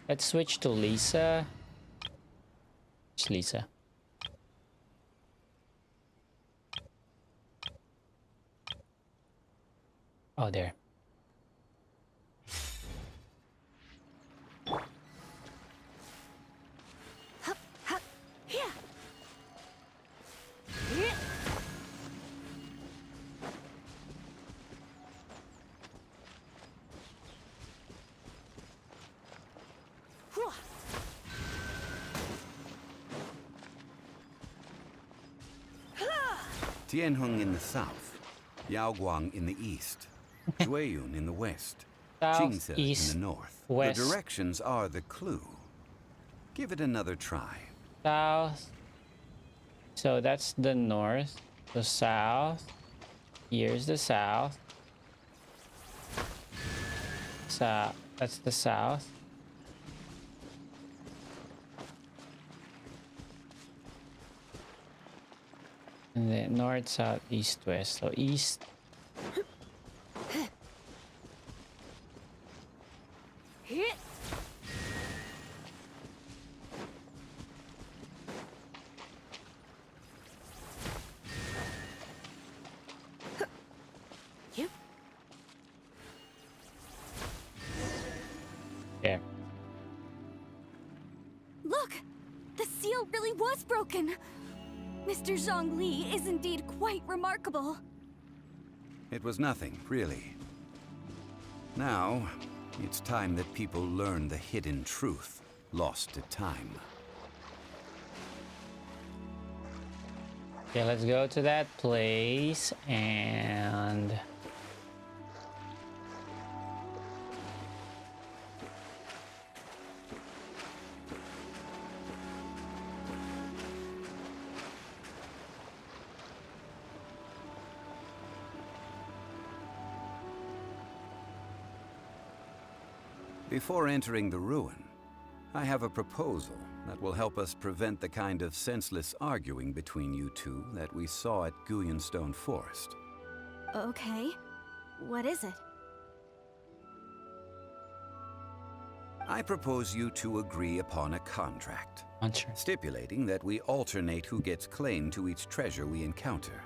Let's switch to Lisa. It's Lisa. Oh, there. Tianheng in the south, Yaoguang in the east, Jueyun in the west, South, Qingce east, in the north. west. The directions are the clue. Give it another try. South. So that's the north. The south. Here's the south. South. That's the south. And then north, south, east, west. So east. There. Look! The seal really was broken! Mr. Zhongli is indeed quite remarkable. It was nothing, really. Now, it's time that people learn the hidden truth lost to time. Okay, let's go to that place and... Before entering the ruin, I have a proposal that will help us prevent the kind of senseless arguing between you two that we saw at Guyenstone Forest. Okay. What is it? I propose you two agree upon a contract, stipulating that we alternate who gets claim to each treasure we encounter,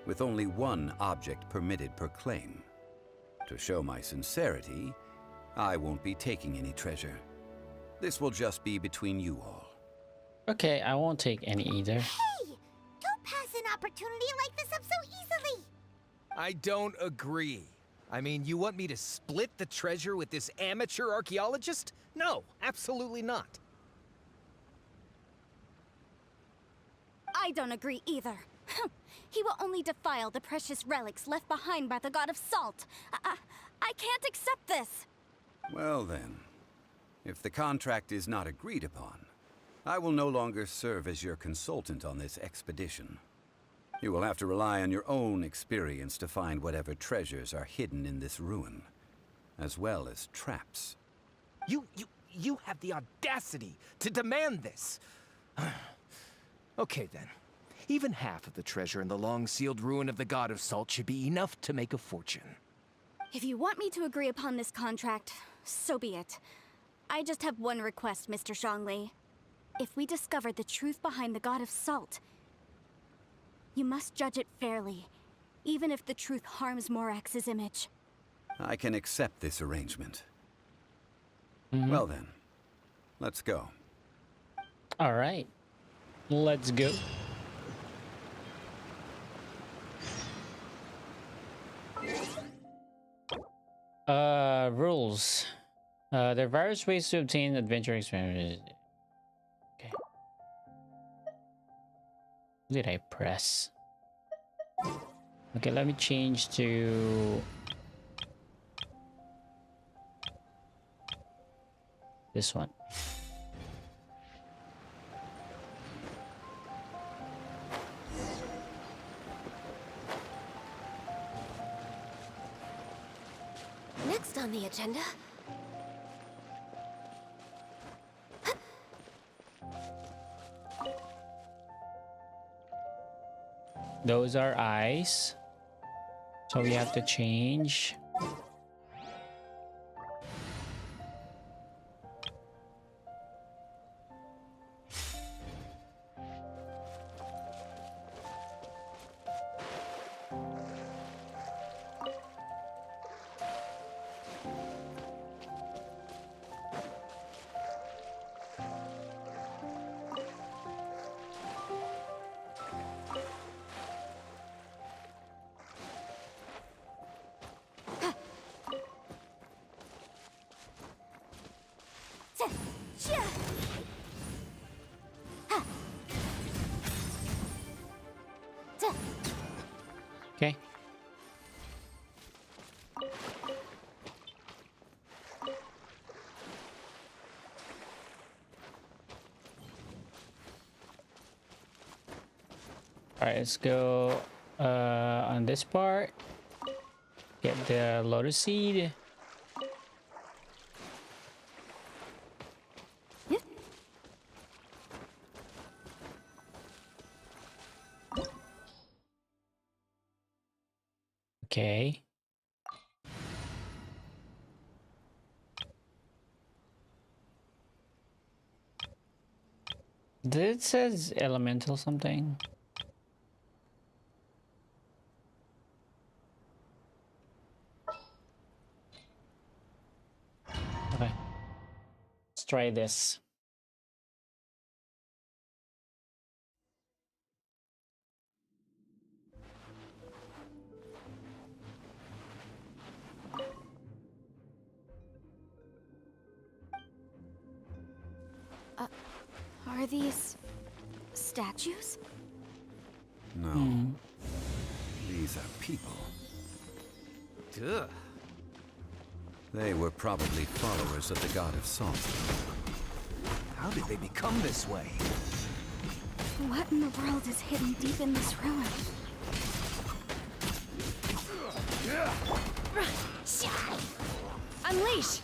with only one object permitted per claim. To show my sincerity, I won't be taking any treasure. This will just be between you all. Okay, I won't take any either. Hey! Don't pass an opportunity like this up so easily! I don't agree. I mean, you want me to split the treasure with this amateur archaeologist? No, absolutely not. I don't agree either. He will only defile the precious relics left behind by the god of salt. I can't accept this. Well then, if the contract is not agreed upon, I will no longer serve as your consultant on this expedition. You will have to rely on your own experience to find whatever treasures are hidden in this ruin, as well as traps. You have the audacity to demand this. Okay then. Even half of the treasure in the long-sealed ruin of the God of Salt should be enough to make a fortune. If you want me to agree upon this contract, so be it. I just have one request, Mr. Zhongli. If we discover the truth behind the God of Salt, you must judge it fairly, even if the truth harms Morax's image. I can accept this arrangement. Well then, let's go. All right, let's go. Rules. There are various ways to obtain adventure experience. Okay. What did I press? Okay, let me change to this one. Next on the agenda. Those are eyes. So we have to change. Okay. All right, let's go on this part. Get the lotus seed. Okay. Did it says elemental something? Okay. Let's try this. Are these statues? No. These are people. Ugh. They were probably followers of the God of Salt. How did they become this way? What in the world is hidden deep in this ruin? Unleash!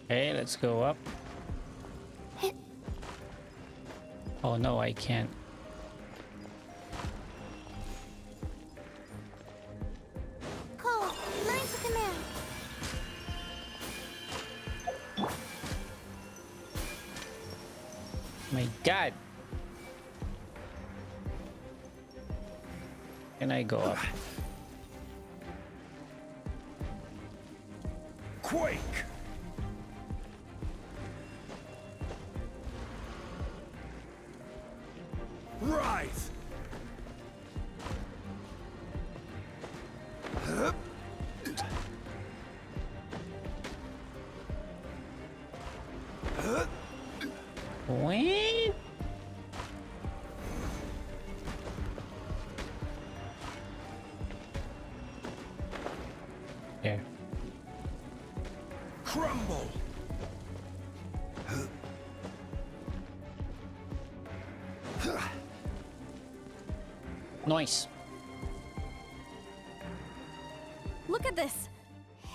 Okay, let's go up. Oh no, I can't. Cole, lines of command. My God. Can I go up? Quake! Rise! What? There. Crumble! Nice. Look at this.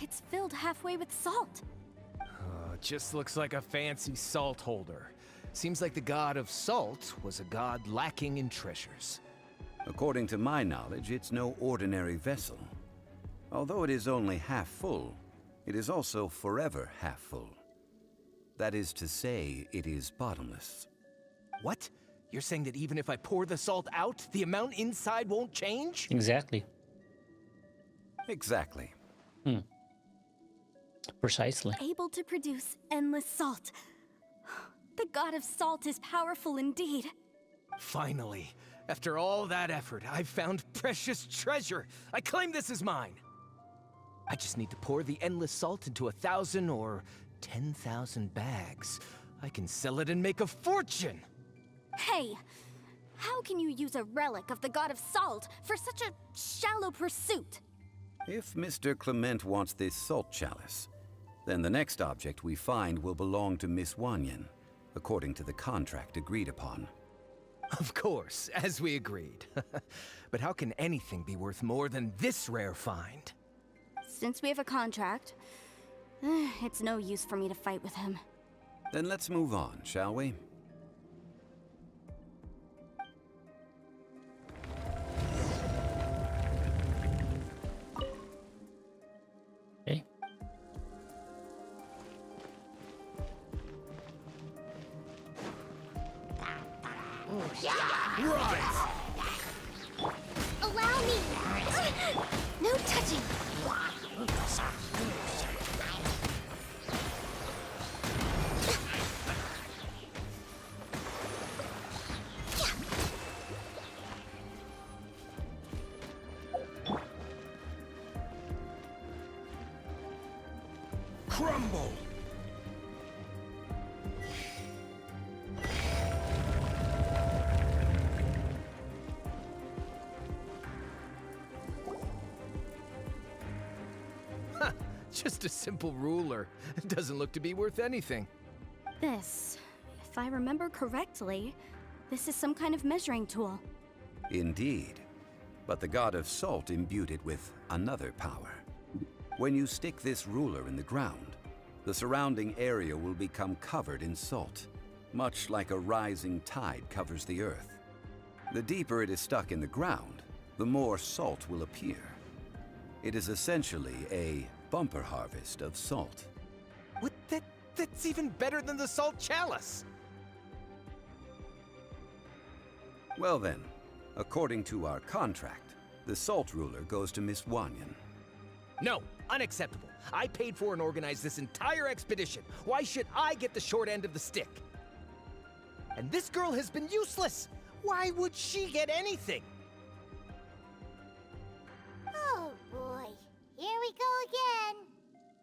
It's filled halfway with salt. Just looks like a fancy salt holder. Seems like the god of salt was a god lacking in treasures. According to my knowledge, it's no ordinary vessel. Although it is only half full, it is also forever half full. That is to say, it is bottomless. What? You're saying that even if I pour the salt out, the amount inside won't change? Exactly. Exactly. Precisely. Able to produce endless salt. The god of salt is powerful indeed. Finally, after all that effort, I've found precious treasure. I claim this as mine. I just need to pour the endless salt into 1,000 or 10,000 bags. I can sell it and make a fortune. Hey, how can you use a relic of the god of salt for such a shallow pursuit? If Mr. Clement wants this salt chalice, then the next object we find will belong to Miss Wanyan, according to the contract agreed upon. Of course, as we agreed. But how can anything be worth more than this rare find? Since we have a contract, it's no use for me to fight with him. Then let's move on, shall we? Okay. Rise! Allow me! No touching! Crumble! Just a simple ruler. It doesn't look to be worth anything. This, if I remember correctly, this is some kind of measuring tool. Indeed. But the god of salt imbued it with another power. When you stick this ruler in the ground, the surrounding area will become covered in salt, much like a rising tide covers the earth. The deeper it is stuck in the ground, the more salt will appear. It is essentially a bumper harvest of salt. What? That's even better than the salt chalice! Well then, according to our contract, the salt ruler goes to Miss Wanyan. No, unacceptable. I paid for and organized this entire expedition. Why should I get the short end of the stick? And this girl has been useless. Why would she get anything? Oh boy, here we go again.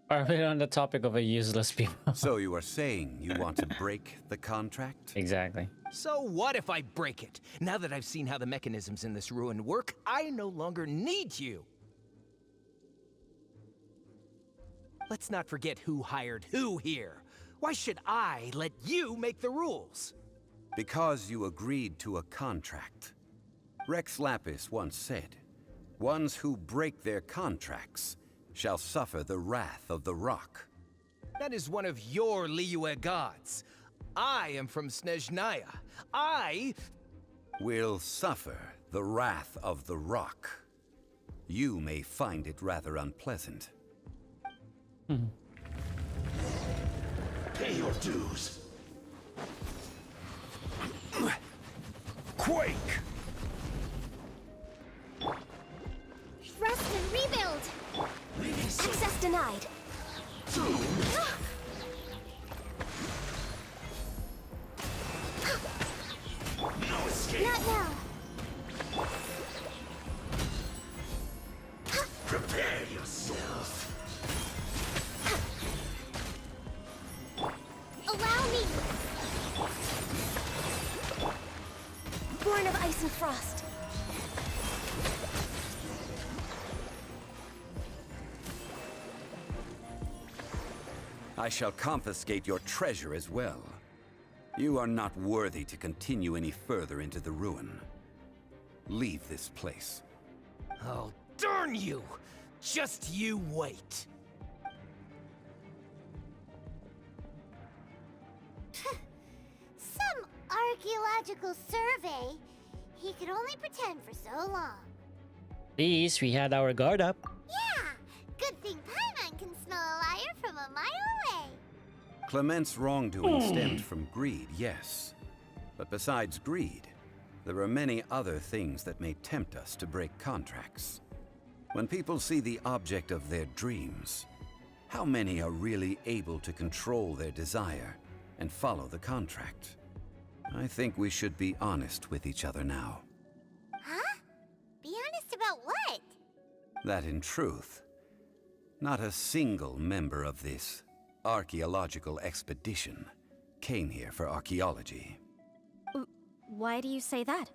Are we on the topic of a useless people? So you are saying you want to break the contract? Exactly. So what if I break it? Now that I've seen how the mechanisms in this ruin work, I no longer need you. Let's not forget who hired who here. Why should I let you make the rules? Because you agreed to a contract. Rex Lapis once said, "Ones who break their contracts shall suffer the wrath of the rock." That is one of your Liyue gods. I am from Snezhnaya. I will suffer the wrath of the rock. You may find it rather unpleasant. Pay your dues. Quake! Rest and rebuild! Access denied. No escape! Not now! Prepare yourself! Allow me! Born of ice and frost. I shall confiscate your treasure as well. You are not worthy to continue any further into the ruin. Leave this place. Oh, darn you! Just you wait. Some archaeological survey. He could only pretend for so long. At least we had our guard up. Yeah! Good thing Paimon can smell a liar from a mile away. Clement's wrongdoing stemmed from greed, yes. But besides greed, there are many other things that may tempt us to break contracts. When people see the object of their dreams, how many are really able to control their desire and follow the contract? I think we should be honest with each other now. Huh? Be honest about what? That in truth, not a single member of this archaeological expedition came here for archaeology. Why do you say that?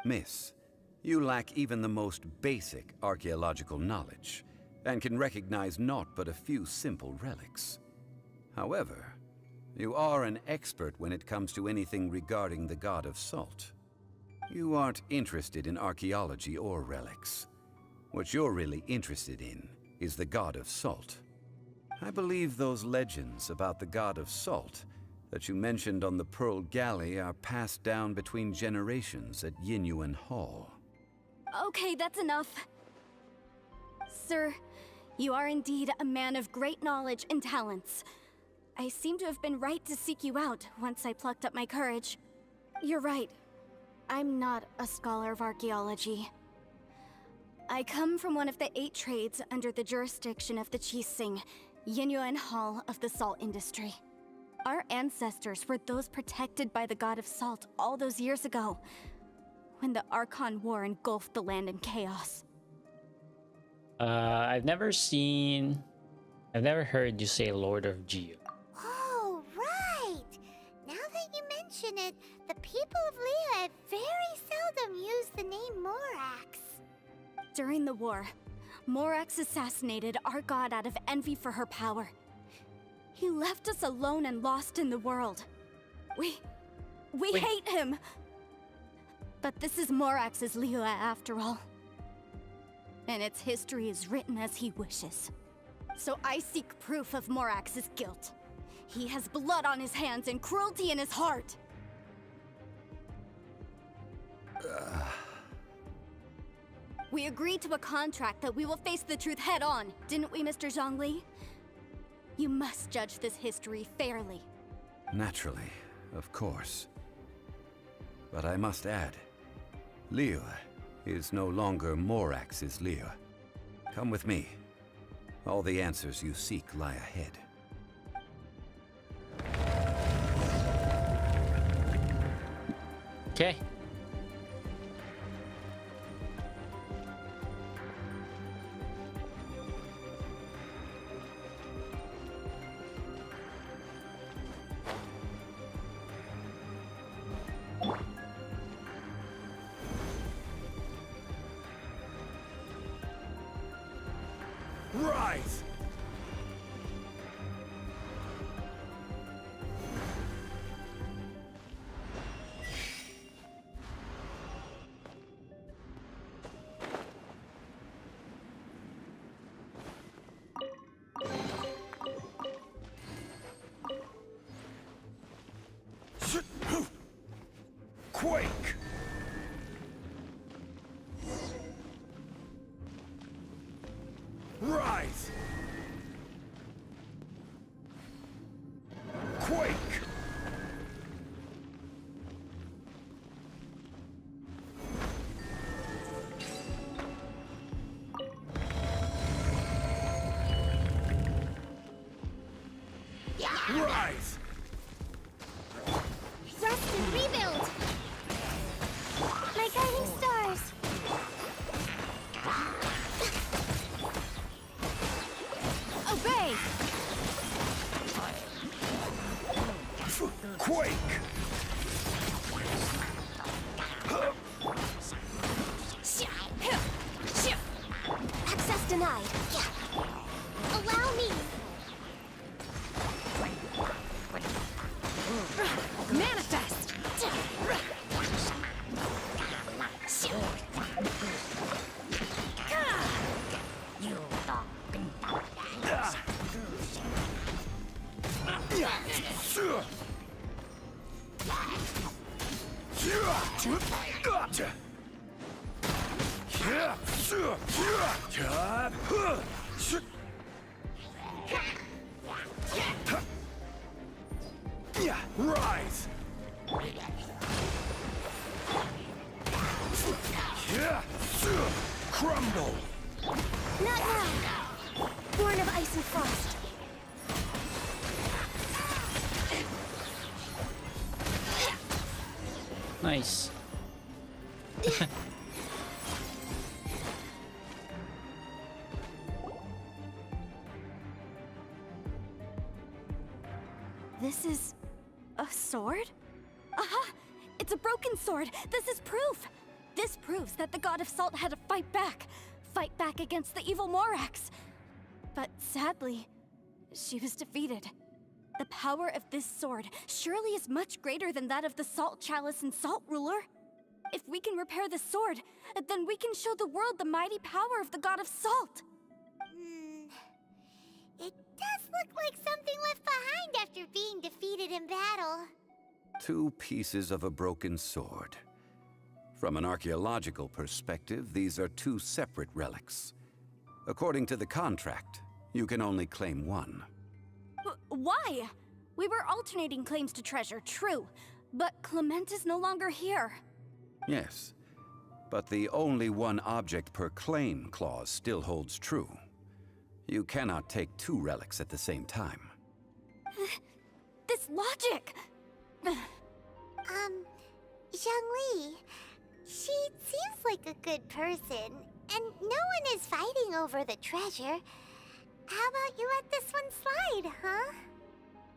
Miss, you lack even the most basic archaeological knowledge, and can recognize naught but a few simple relics. However, you are an expert when it comes to anything regarding the god of salt. You aren't interested in archaeology or relics. What you're really interested in is the god of salt. I believe those legends about the god of salt that you mentioned on the Pearl Galley are passed down between generations at Yinyuan Hall. Okay, that's enough. Sir, you are indeed a man of great knowledge and talents. I seem to have been right to seek you out once I plucked up my courage. You're right. I'm not a scholar of archaeology. I come from one of the 8 trades under the jurisdiction of the Qixing, Yinyuan Hall of the salt industry. Our ancestors were those protected by the god of salt all those years ago, when the Archon War engulfed the land in chaos. I've never heard you say Lord of Geo. Oh, right! Now that you mention it, the people of Liyue very seldom use the name Morax. During the war, Morax assassinated our god out of envy for her power. He left us alone and lost in the world. We hate him! But this is Morax's Liyue after all. And its history is written as he wishes. So I seek proof of Morax's guilt. He has blood on his hands and cruelty in his heart. We agreed to a contract that we will face the truth head on, didn't we, Mr. Zhongli? You must judge this history fairly. Naturally, of course. But I must add, Liyue is no longer Morax's Liyue. Come with me. All the answers you seek lie ahead. Okay. Rise! Rise! Quake! Rise! Rest and rebuild! My guiding stars! Obey! Quake! Access denied. Allow me! Manifest! Rise! Crumble! Not now! Born of ice and frost. Nice. This is a sword? Aha! It's a broken sword! This is proof! This proves that the god of salt had to fight back against the evil Morax. But sadly, she was defeated. The power of this sword surely is much greater than that of the Salt Chalice and Salt Ruler. If we can repair the sword, then we can show the world the mighty power of the god of salt. It does look like something left behind after being defeated in battle. 2 pieces of a broken sword. From an archaeological perspective, these are 2 separate relics. According to the contract, you can only claim one. Why? We were alternating claims to treasure, true. But Clement is no longer here. Yes, but the only one object per claim clause still holds true. You cannot take 2 relics at the same time. This logic! Zhongli, she seems like a good person, and no one is fighting over the treasure. How about you let this one slide, huh?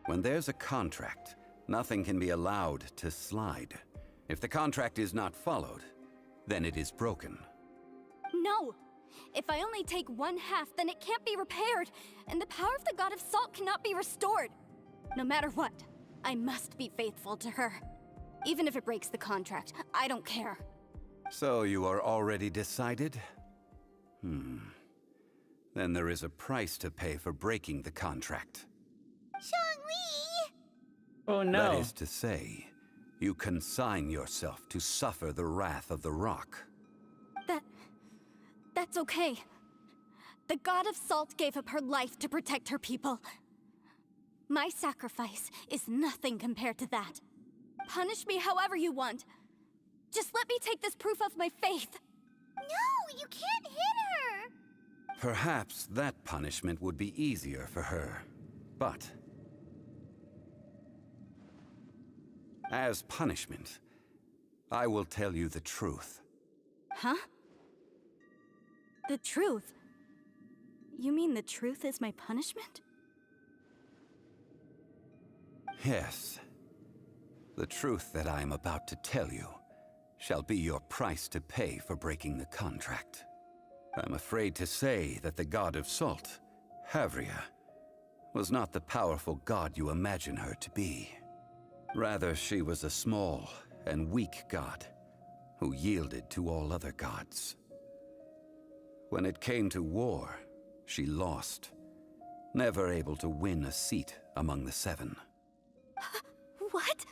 When there's a contract, nothing can be allowed to slide. If the contract is not followed, then it is broken. No! If I only take 1/2, then it can't be repaired, and the power of the god of salt cannot be restored. No matter what, I must be faithful to her. Even if it breaks the contract, I don't care. So you are already decided? Then there is a price to pay for breaking the contract. Zhongli! Oh no. That is to say, you consign yourself to suffer the wrath of the rock. That's okay. The god of salt gave up her life to protect her people. My sacrifice is nothing compared to that. Punish me however you want. Just let me take this proof of my faith. No, you can't hit her! Perhaps that punishment would be easier for her. But as punishment, I will tell you the truth. Huh? The truth? You mean the truth is my punishment? Yes. The truth that I am about to tell you shall be your price to pay for breaking the contract. I'm afraid to say that the god of salt, Havria, was not the powerful god you imagine her to be. Rather, she was a small and weak god who yielded to all other gods. When it came to war, she lost, never able to win a seat among the 7. What?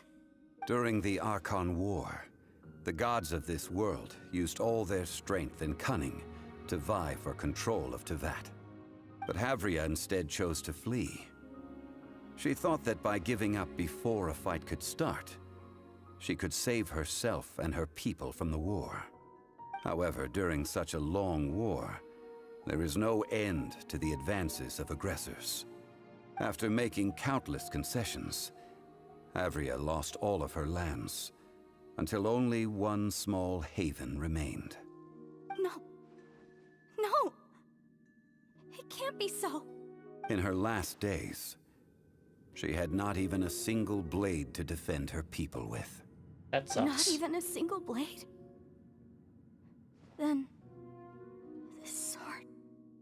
During the Archon War, the gods of this world used all their strength and cunning to vie for control of Tevat. But Havria instead chose to flee. She thought that by giving up before a fight could start, she could save herself and her people from the war. However, during such a long war, there is no end to the advances of aggressors. After making countless concessions, Havria lost all of her lands, until only one small haven remained. No. No! It can't be so. In her last days, she had not even a single blade to defend her people with. That sucks. Not even a single blade? Then... this sword...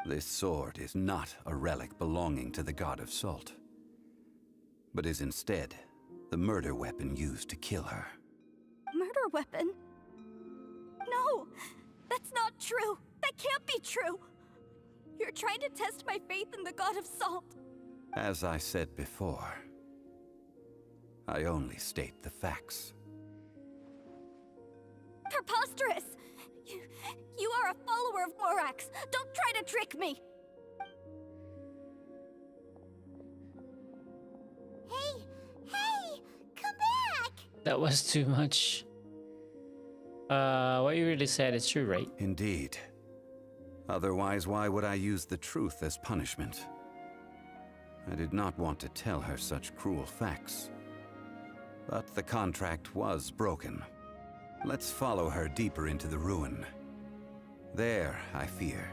This sword is not a relic belonging to the god of salt, but is instead the murder weapon used to kill her. Murder weapon? No! That's not true! That can't be true! You're trying to test my faith in the god of salt! As I said before, I only state the facts. Preposterous! You are a follower of Morax! Don't try to trick me! Hey! Hey! Come back! That was too much. What you really said is true, right? Indeed. Otherwise, why would I use the truth as punishment? I did not want to tell her such cruel facts. But the contract was broken. Let's follow her deeper into the ruin. There, I fear,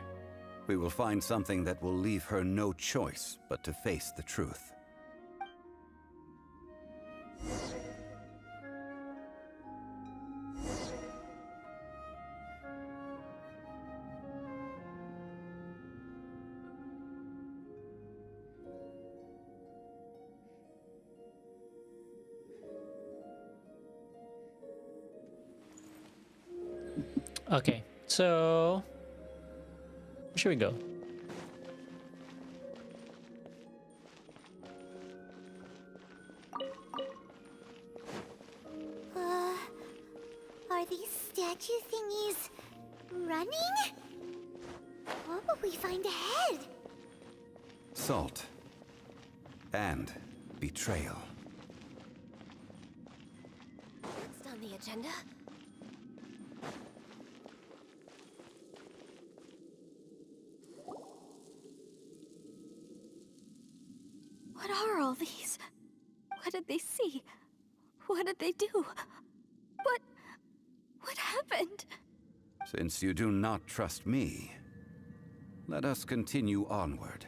we will find something that will leave her no choice but to face the truth. Okay, so where should we go? Are these statue thingies running? What will we find ahead? Salt. And betrayal. Next on the agenda? What are all these? What did they see? What did they do? What happened? Since you do not trust me, let us continue onward.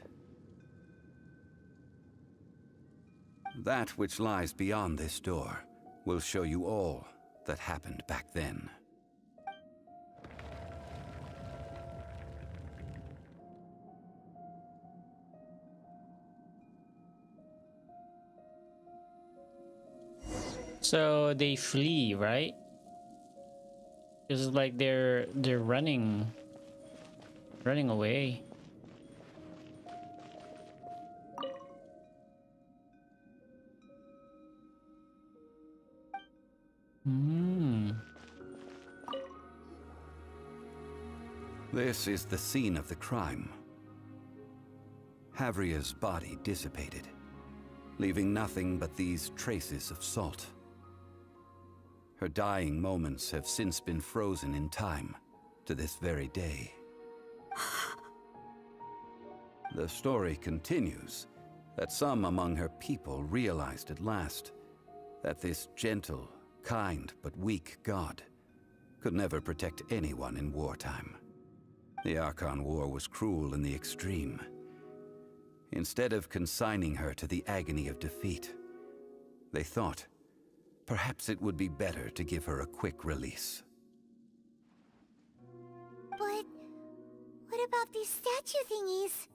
That which lies beyond this door will show you all that happened back then. So they flee, right? It's like they're running away. This is the scene of the crime. Havria's body dissipated, leaving nothing but these traces of salt. Her dying moments have since been frozen in time to this very day. The story continues that some among her people realized at last that this gentle, kind, but weak god could never protect anyone in wartime. The Archon War was cruel in the extreme. Instead of consigning her to the agony of defeat, they thought perhaps it would be better to give her a quick release. But what about these statue thingies?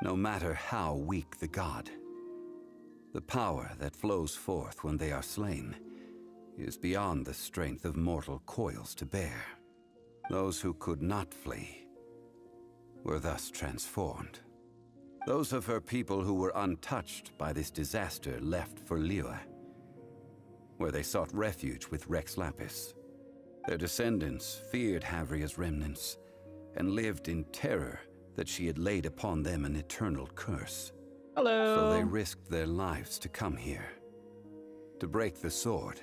No matter how weak the god, the power that flows forth when they are slain is beyond the strength of mortal coils to bear. Those who could not flee were thus transformed. Those of her people who were untouched by this disaster left for Liyue, where they sought refuge with Rex Lapis. Their descendants feared Havria's remnants and lived in terror that she had laid upon them an eternal curse. Hello. So they risked their lives to come here, to break the sword,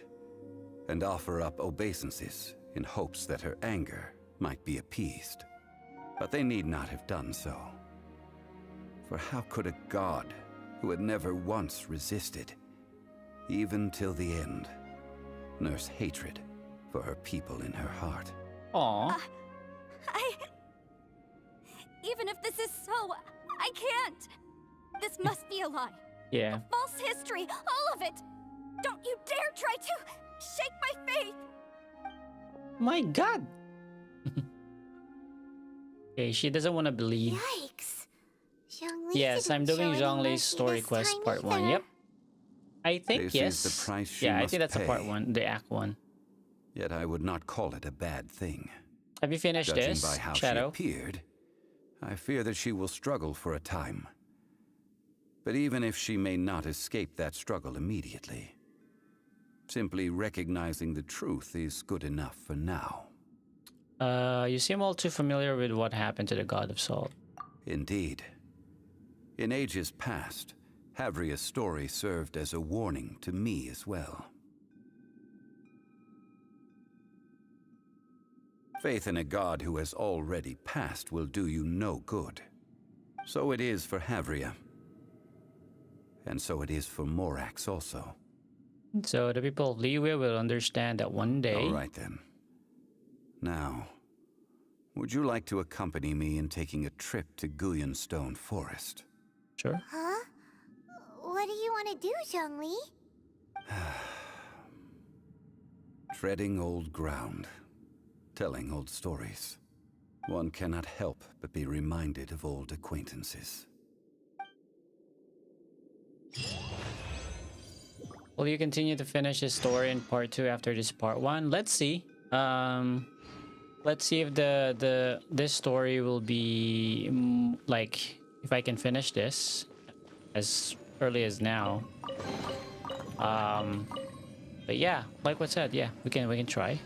and offer up obeisances in hopes that her anger might be appeased. But they need not have done so. For how could a god who had never once resisted, even till the end, nurse hatred for her people in her heart? Aw. Even if this is so, I can't. This must be a lie. Yeah. A false history, all of it. Don't you dare try to shake my faith. My God. Okay, she doesn't want to believe. Yikes. Zhongli Yes, I'm didn't doing show any Zhongli's mercy story this quest time part 1. either. Yep. I think This yes. is the price she Yeah, I must think that's the part pay. 1, the act 1. Yet I would not call it a bad thing. Have you finished Judging this, by how Shadow? she appeared, I fear that she will struggle for a time. But even if she may not escape that struggle immediately, simply recognizing the truth is good enough for now. You seem all too familiar with what happened to the God of Salt. Indeed. In ages past, Havria's story served as a warning to me as well. Faith in a god who has already passed will do you no good. So it is for Havria. And so it is for Morax also. So the people of Liyue will understand that one day... All right then. Now, would you like to accompany me in taking a trip to Guyan Stone Forest? Sure. Huh? What do you want to do, Zhongli? Treading old ground, telling old stories. One cannot help but be reminded of old acquaintances. Will you continue to finish this story in part 2 after this part 1? Let's see. Let's see if this story will be like if I can finish this as early as now. But yeah, like what said, yeah, we can try.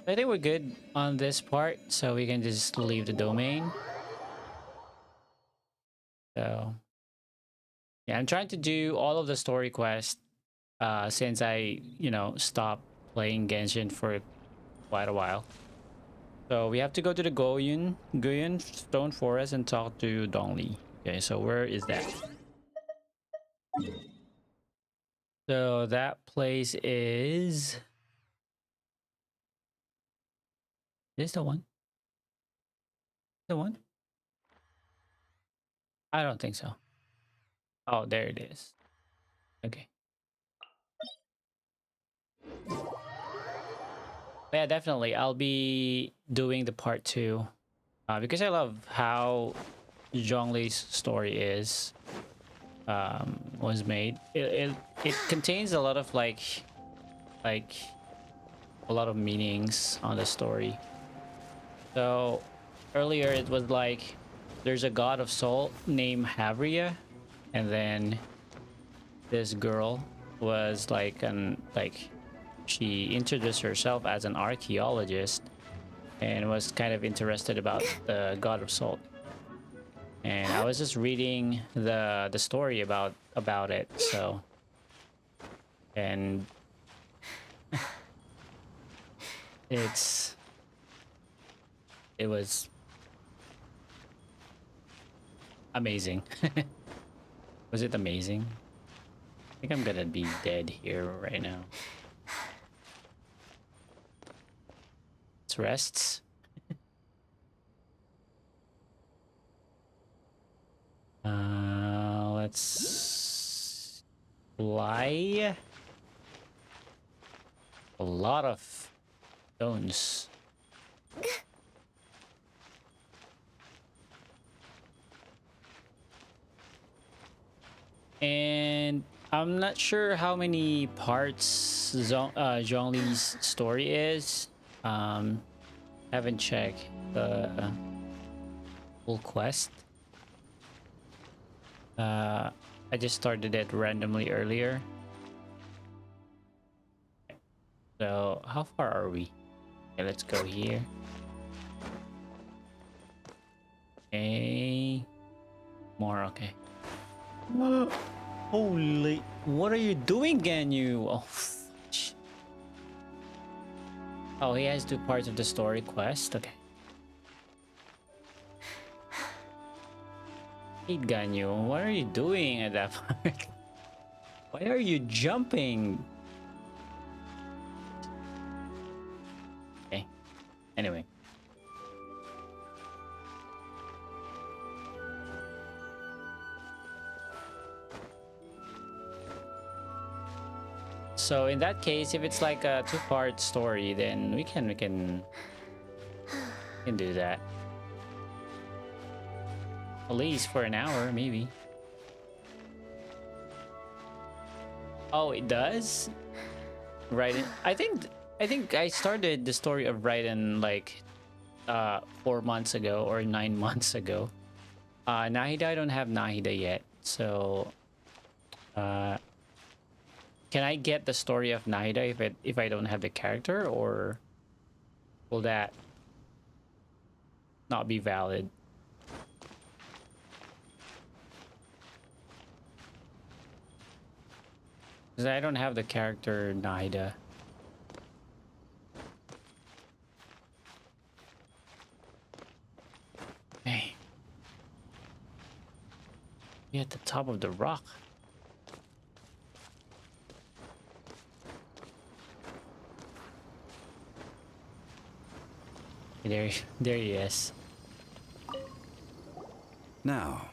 I think we're good on this part, so we can just leave the domain. So yeah, I'm trying to do all of the story quests since I, stopped playing Genshin for quite a while. So we have to go to the Guyan Stone Forest and talk to Dongli. Okay, so where is that? So that place is... Is this the one? The one? I don't think so. Oh, there it is. Okay. Yeah, definitely. I'll be doing the part 2 because I love how Zhongli's story was made. It contains a lot of like a lot of meanings on the story. So earlier it was like there's a god of salt named Havria, and then this girl was she introduced herself as an archaeologist and was kind of interested about the god of salt. And I was just reading the story about it, so and it was amazing. Was it amazing? I think I'm gonna be dead here right now. Let's rest. Let's fly. A lot of stones. And I'm not sure how many parts Zhongli's story is. Haven't checked the full quest. I just started it randomly earlier. So how far are we? Okay, let's go here. Okay. More, okay. Holy, what are you doing, Ganyu? Oh, fudge. Oh, he has 2 parts of the story quest. Okay. Hey, Ganyu, what are you doing at that part? Why are you jumping? Okay. Anyway. So in that case, if it's like a 2-part story, then we can do that. At least for an hour, maybe. Oh, it does? Raiden. I think I started the story of Raiden like 4 months ago or 9 months ago. Nahida, I don't have Nahida yet, so can I get the story of Nahida if I don't have the character, or will that not be valid? Because I don't have the character Nahida. Hey. You're at the top of the rock. There he is. Now,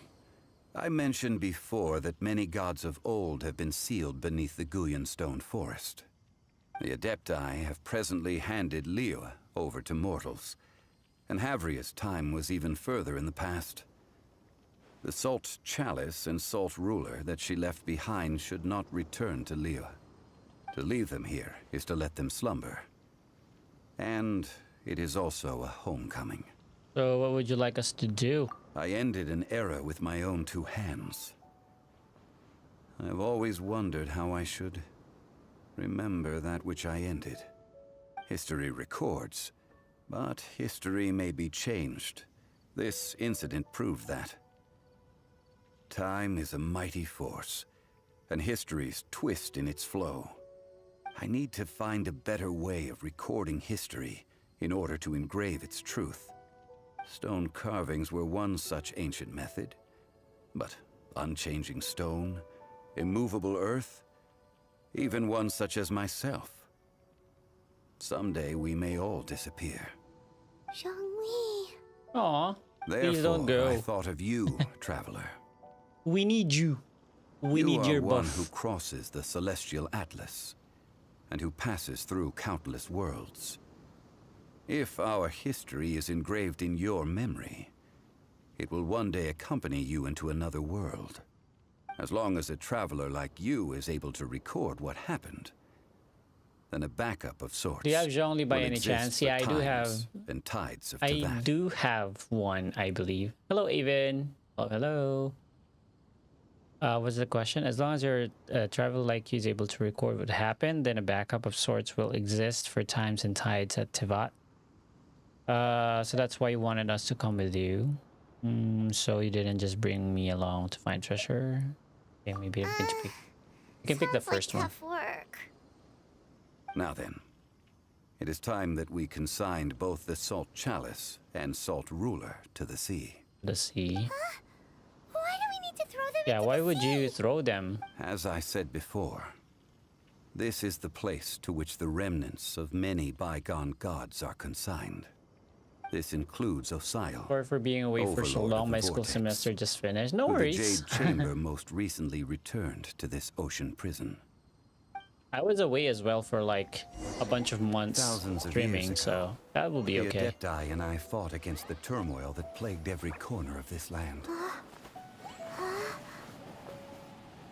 I mentioned before that many gods of old have been sealed beneath the Guyan stone forest. The Adepti have presently handed Liyue over to mortals, and Havria's time was even further in the past. The Salt Chalice and Salt Ruler that she left behind should not return to Liyue. To leave them here is to let them slumber. And it is also a homecoming. So what would you like us to do? I ended an era with my own 2 hands. I've always wondered how I should remember that which I ended. History records, but history may be changed. This incident proved that. Time is a mighty force, and history's twist in its flow. I need to find a better way of recording history in order to engrave its truth. Stone carvings were one such ancient method, but unchanging stone, immovable earth, even one such as myself. Someday we may all disappear. Zhongli. Aw, please don't Therefore, go. I thought of you, traveler. We need you. We need your You are one buff. who crosses the celestial atlas, and who passes through countless worlds. If our history is engraved in your memory, it will one day accompany you into another world. As long as a traveler like you is able to record what happened, then a backup of sorts. Do you have Zhongli by will any exist chance? for Yeah, I do have. times and tides of I Tibet. do have one, I believe. Hello, Avon. Oh, hello. What's the question? As long as your traveler like you is able to record what happened, then a backup of sorts will exist for times and tides at Tivat. So that's why you wanted us to come with you. So you didn't just bring me along to find treasure. Okay, maybe we can pick. You can pick the first one. Tough work. Now then, it is time that we consigned both the Salt Chalice and Salt Ruler to the sea. The sea. Why do we need to throw them Yeah, into why the would sea? you throw them? As I said before, this is the place to which the remnants of many bygone gods are consigned. This includes Osial. Sorry for being away for so Overlord long. of the My school Vortex, semester just finished. No who the worries. Jade Chamber most recently returned to this ocean prison. I was away as well for like a bunch of months Thousands of streaming, years so ago, that will be the okay. Adepti and I fought against the turmoil that plagued every corner of this land.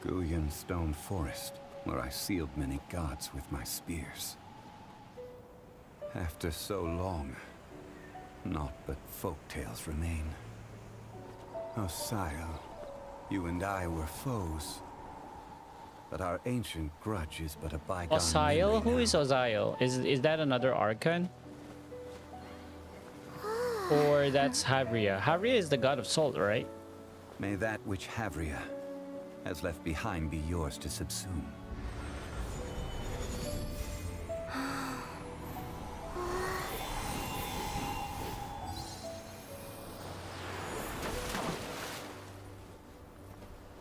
Guyan Stone Forest, where I sealed many gods with my spears. After so long, naught but folk tales remain. Osial, you and I were foes. But our ancient grudge is but a bygone Osial? memory Who now. is Osial? Is that another Archon? Or that's Havria. Havria is the god of salt, right? May that which Havria has left behind be yours to subsume.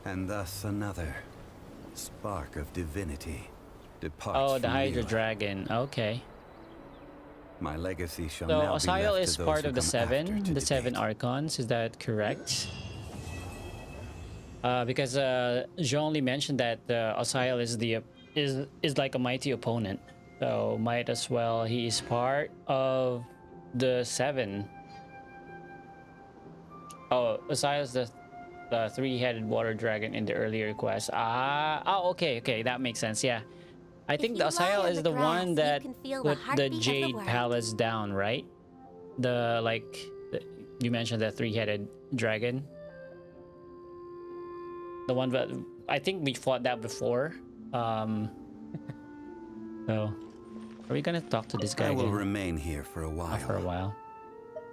And thus another spark of divinity departs Oh, the from Hydra you. Dragon. Okay. My legacy shall So now be Osael left is to those part who of the come seven, after to the seven debate. archons. Is that correct? Because Zhongli mentioned that Osael is the is like a mighty opponent. So might as well he is part of the seven. Oh, Osael is the three-headed water dragon in the earlier quest. Oh, okay, that makes sense. Yeah, I think the you lie Osael on is the the grass, one you that can feel put the the heartbeat of the Jade world. Palace down, right? The you mentioned the three-headed dragon. The one that I think we fought that before. So are we gonna talk to this guy I will again? remain here for a while. For a while.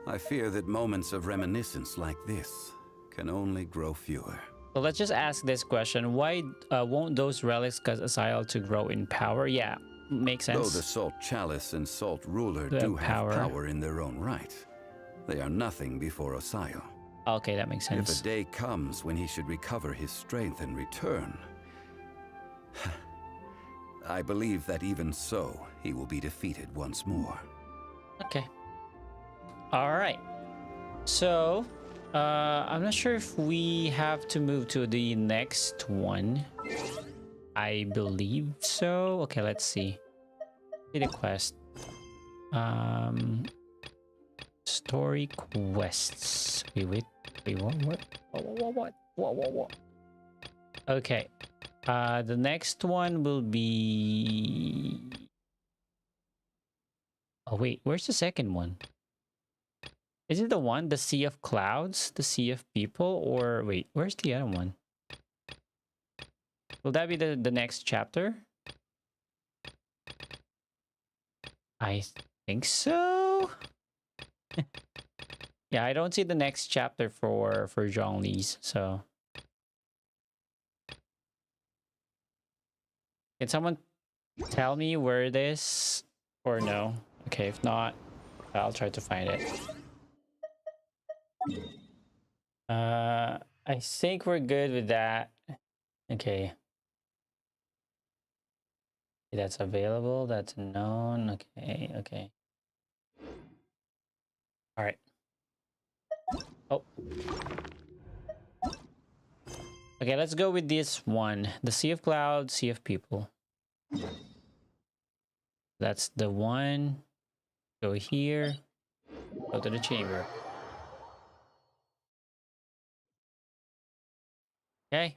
I fear that moments of reminiscence like this can only grow fewer. So let's just ask this question: why won't those relics cause Osael to grow in power? Yeah, makes sense. Though the Salt Chalice and Salt Ruler They do have have power. power in their own right, they are nothing before Osael. Okay, that makes sense. If a day comes when he should recover his strength and return, I believe that even so, he will be defeated once more. Okay. All right. So, I'm not sure if we have to move to the next one. I believe so. Okay, let's see. See the quest. Story quests. Wait, what? Okay. The next one will be... Oh, wait, where's the second one? Is it the one, the Sea of Clouds, the Sea of People, or wait, where's the other one? Will that be the next chapter? I think so. Yeah, I don't see the next chapter for Zhongli's, so. Can someone tell me where it is or no? Okay, if not, I'll try to find it. I think we're good with that. Okay. That's available. That's known. Okay. All right. Oh. Okay, let's go with this one. The Sea of Clouds, Sea of People. That's the one. Go here. Go to the chamber. Okay.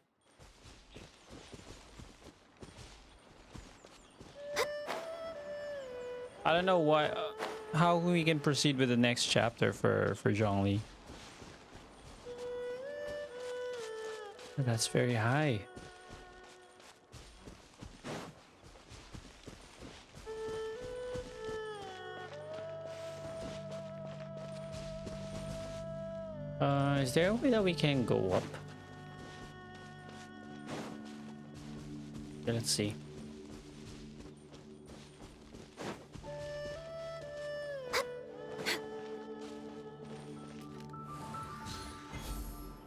I don't know what, how we can proceed with the next chapter for Zhongli. That's very high. Is there a way that we can go up? Okay, let's see.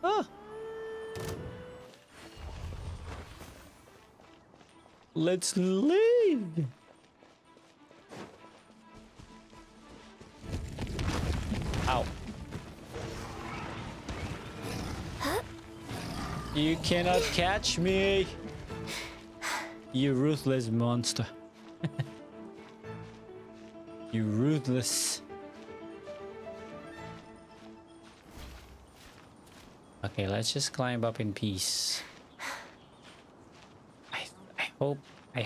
Oh! Let's leave! Ow. You cannot catch me! You ruthless monster. You ruthless. Okay, let's just climb up in peace. I hope. I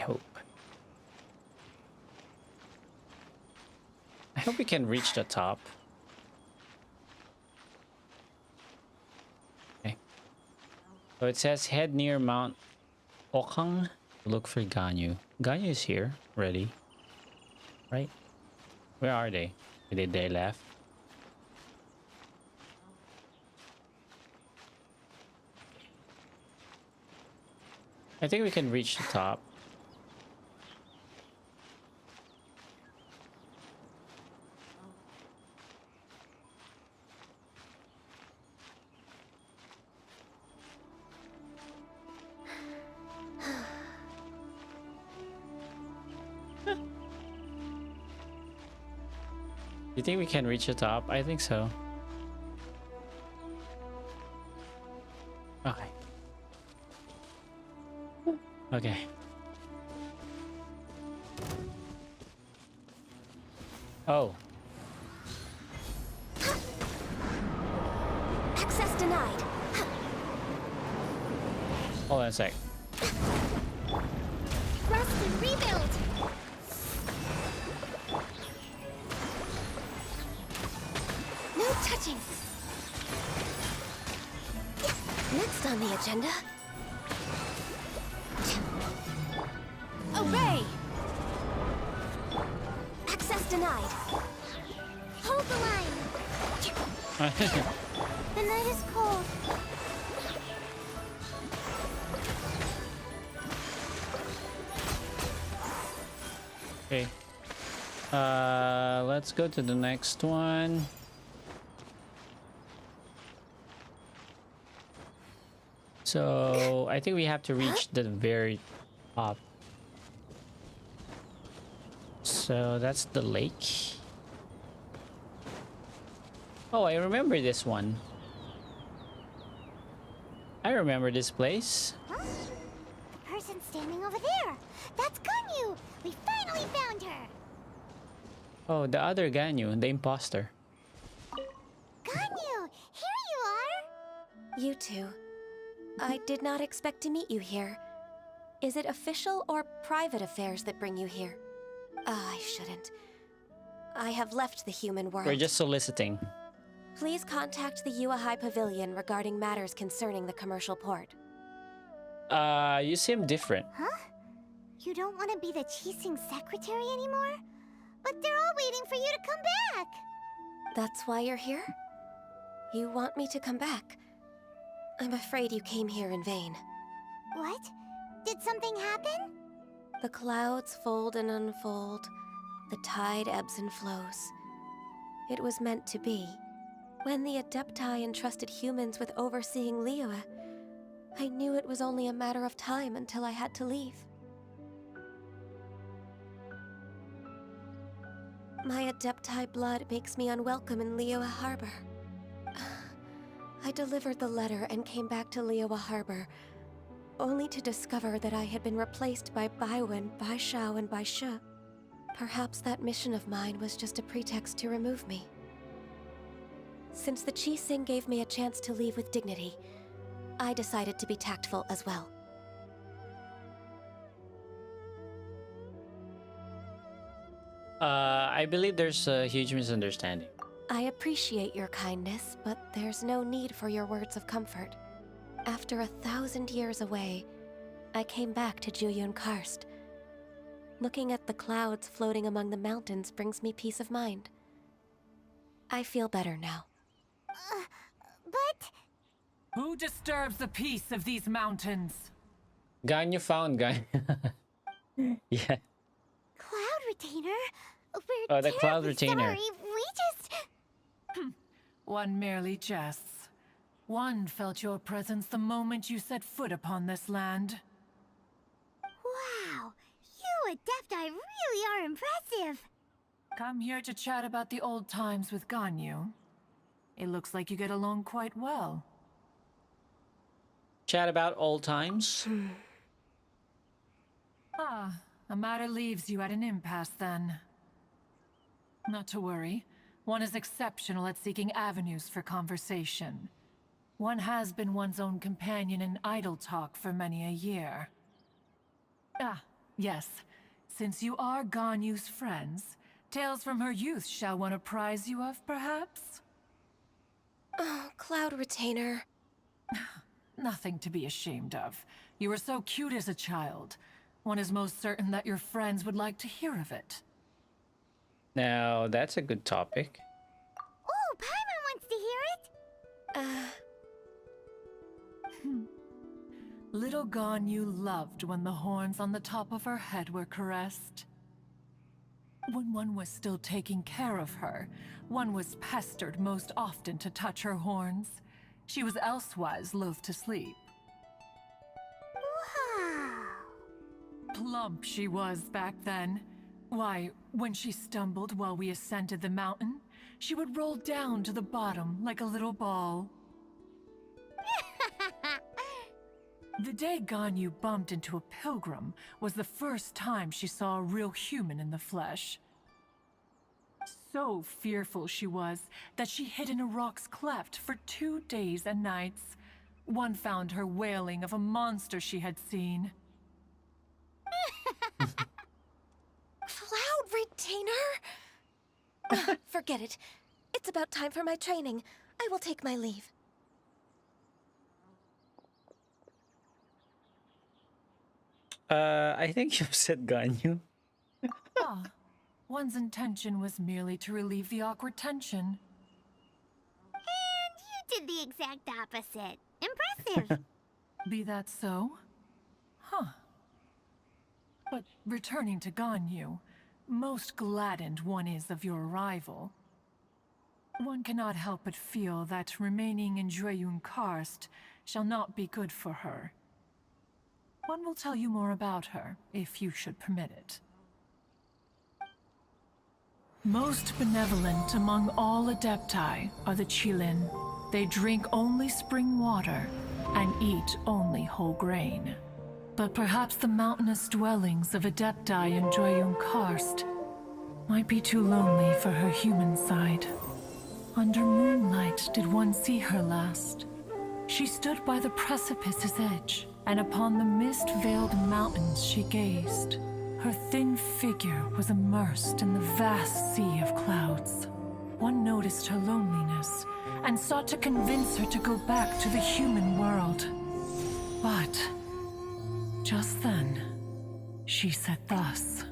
hope we can reach the top. Okay. So it says head near Mount Okang. Look for Ganyu. Ganyu is here, ready. Right? Where are they? Did they left? I think we can reach the top. You think we can reach the top? I think so. Okay. Okay. Oh. Access denied. Hold on a sec. Rest and rebuild. No touching. Next on the agenda. Obey! Access denied. Hold the line. The night is cold. Okay. Let's go to the next one. So I think we have to reach the very top. So that's the lake. Oh, I remember this one. I remember this place. Huh? The person standing over there. That's Ganyu. We finally found her. Oh, the other Ganyu, the imposter. Ganyu, here you are. You two. I did not expect to meet you here. Is it official or private affairs that bring you here? I shouldn't. I have left the human world. We're just soliciting. Please contact the Yuehai Pavilion regarding matters concerning the commercial port. You seem different. Huh? You don't want to be the Qixing secretary anymore? But they're all waiting for you to come back. That's why you're here? You want me to come back? I'm afraid you came here in vain. What? Did something happen? The clouds fold and unfold. The tide ebbs and flows. It was meant to be. When the Adepti entrusted humans with overseeing Liyue, I knew it was only a matter of time until I had to leave. My Adepti blood makes me unwelcome in Liyue Harbor. I delivered the letter and came back to Liyue Harbor, only to discover that I had been replaced by Baiwen, Baishao, and Baishe. Perhaps that mission of mine was just a pretext to remove me. Since the Qixing gave me a chance to leave with dignity, I decided to be tactful as well. I believe there's a huge misunderstanding. I appreciate your kindness, but there's no need for your words of comfort. After 1,000 years away, I came back to Juyun Karst. Looking at the clouds floating among the mountains brings me peace of mind. I feel better now. But... Who disturbs the peace of these mountains? Ganyu found Ganyu. Yeah. Cloud Retainer? We're Oh, the Cloud terribly Retainer. sorry. We just... One merely jests. One felt your presence the moment you set foot upon this land. Wow! You Adepti really are impressive! Come here to chat about the old times with Ganyu. It looks like you get along quite well. Chat about old times. Ah, a matter leaves you at an impasse then. Not to worry. One is exceptional at seeking avenues for conversation. One has been one's own companion in idle talk for many a year. Ah, yes. Since you are Ganyu's friends, tales from her youth shall one apprise you of, perhaps? Oh, Cloud Retainer. Nothing to be ashamed of. You were so cute as a child. One is most certain that your friends would like to hear of it. Now, that's a good topic. Oh, Paimon wants to hear it! Little Ganyu loved when the horns on the top of her head were caressed. When one was still taking care of her, one was pestered most often to touch her horns. She was elsewise loath to sleep. Wow. Plump she was back then. Why, when she stumbled while we ascended the mountain, she would roll down to the bottom like a little ball. The day Ganyu bumped into a pilgrim was the first time she saw a real human in the flesh. So fearful she was that she hid in a rock's cleft for 2 days and nights. One found her wailing of a monster she had seen. Cloud Retainer? Forget it. It's about time for my training. I will take my leave. I think you said Ganyu. Ah, one's intention was merely to relieve the awkward tension. And you did the exact opposite. Impressive. Be that so? Huh. But returning to Ganyu, most gladdened one is of your arrival. One cannot help but feel that remaining in Jueyun Karst shall not be good for her. One will tell you more about her, if you should permit it. Most benevolent among all Adepti are the Qilin. They drink only spring water and eat only whole grain. But perhaps the mountainous dwellings of Adepti in Jueyun Karst might be too lonely for her human side. Under moonlight did one see her last. She stood by the precipice's edge, and upon the mist-veiled mountains she gazed. Her thin figure was immersed in the vast sea of clouds. One noticed her loneliness, and sought to convince her to go back to the human world. But just then, she said thus.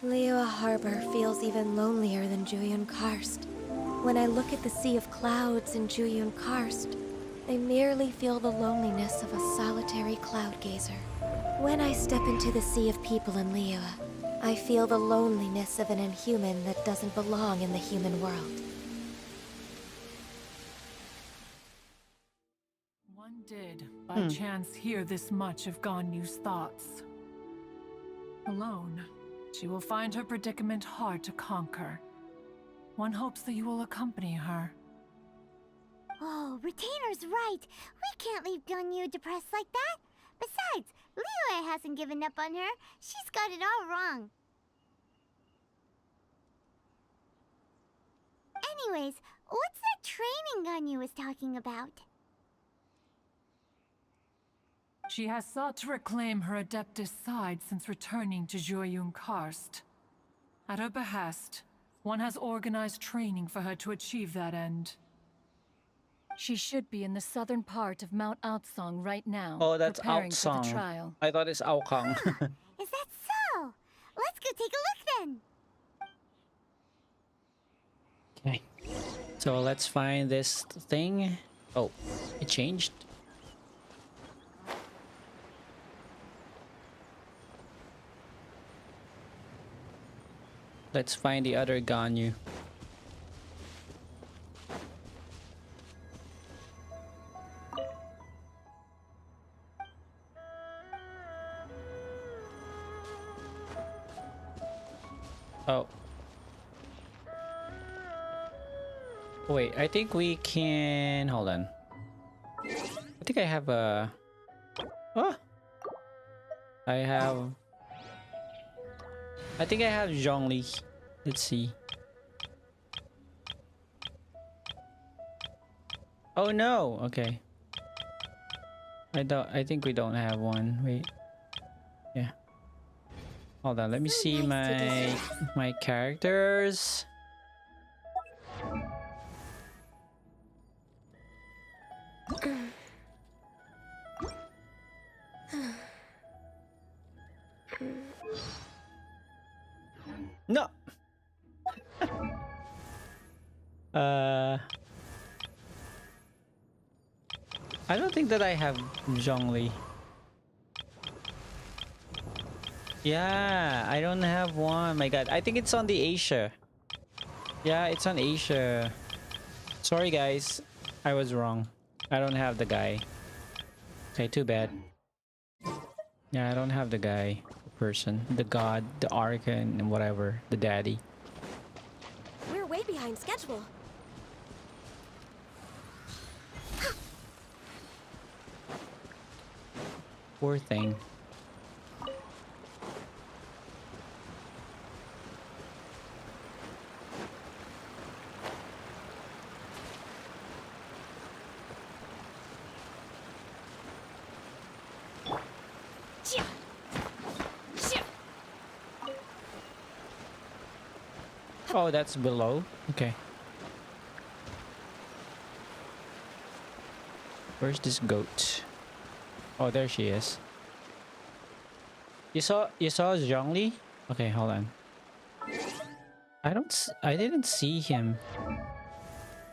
Liyue Harbor feels even lonelier than Jueyun Karst. When I look at the sea of clouds in Jueyun Karst, I merely feel the loneliness of a solitary cloud gazer. When I step into the sea of people in Liyue, I feel the loneliness of an inhuman that doesn't belong in the human world. One did, by chance, hear this much of Ganyu's thoughts. Alone, she will find her predicament hard to conquer. One hopes that you will accompany her. Oh, Retainer's right. We can't leave Ganyu depressed like that. Besides, Liyue hasn't given up on her. She's got it all wrong. Anyways, what's that training Ganyu was talking about? She has sought to reclaim her Adeptus side since returning to Jueyun Karst. At her behest, one has organized training for her to achieve that end. She should be in the southern part of Mount Aotsong right now. Oh, that's preparing for the Aotsong. trial. I thought it's Aokang. Is that so? Let's go take a look then. Okay. So let's find this thing. Oh, it changed. Let's find the other Ganyu. Oh. Wait, I think we can... Hold on. I think I have a... Oh! I think I have Zhongli. Let's see. Oh no! Okay. I think we don't have one. Wait. Yeah. Hold on, let me see my characters. No. I don't think that I have Zhongli. Yeah, I don't have one. My god. I think it's on the Asia. Yeah, it's on Asia. Sorry guys. I was wrong. I don't have the guy. Okay, too bad. Yeah, I don't have the guy. The person. The god. The archon and whatever. The daddy. We're way behind schedule. Poor thing. Oh, that's below. Okay. Where's this goat? Oh, there she is. You saw Zhongli? Okay, hold on. I didn't see him.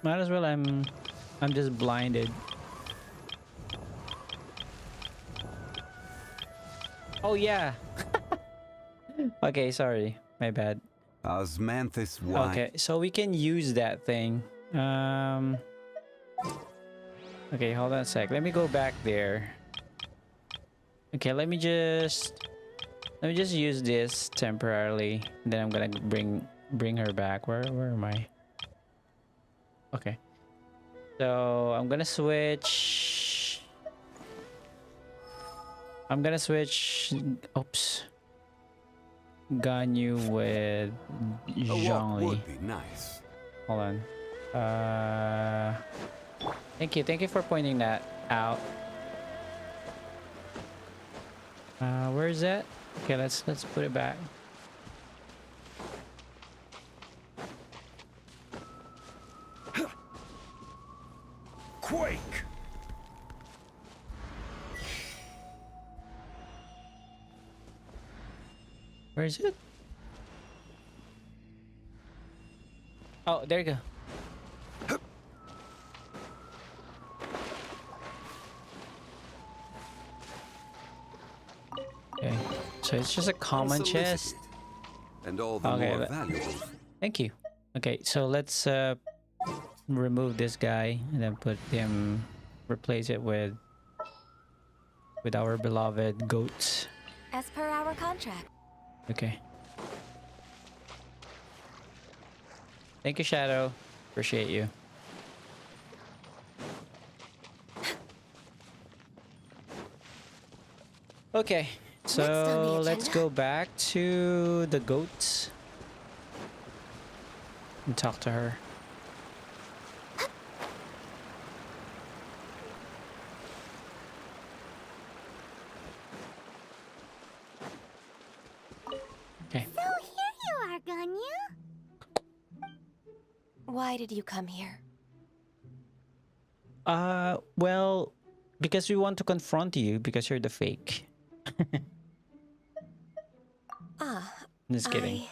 Might as well I'm just blinded. Oh yeah. Okay, sorry. My bad. Osmanthus wine. Okay, so we can use that thing. Okay, hold on a sec. Let me go back there. Okay, let me just use this temporarily. Then I'm gonna bring her back. Where am I? Okay. So I'm gonna switch. Oops. Ganyu with A walk Zhongli. would be nice. Hold on. Thank you for pointing that out. Where is that? Okay, let's put it back. Quake! Where is it? Oh, there you go. Okay, so it's just a common chest. And all the Okay, more valuable. Thank you. Okay, so let's remove this guy and then replace it with our beloved goats. As per our contract. Okay. Thank you, Shadow. Appreciate you. Okay, so let's go back to the goats and talk to her. Okay. So here you are, Ganyu. Why did you come here? Well, because we want to confront you because you're the fake. Just kidding.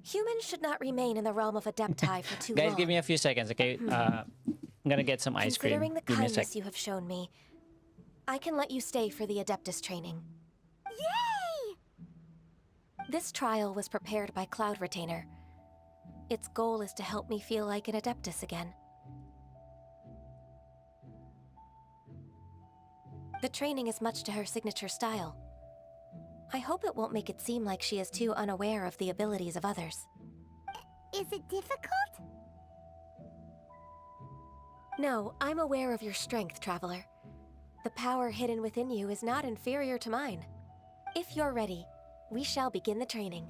Humans should not remain in the realm of Adepti for too long. Guys, give me a few seconds, okay? I'm gonna get some ice cream. Considering the Give me a sec. kindness you have shown me, I can let you stay for the Adeptus training. Yay! This trial was prepared by Cloud Retainer. Its goal is to help me feel like an Adeptus again. The training is much to her signature style. I hope it won't make it seem like she is too unaware of the abilities of others. Is it difficult? No, I'm aware of your strength, Traveler. The power hidden within you is not inferior to mine. If you're ready, we shall begin the training.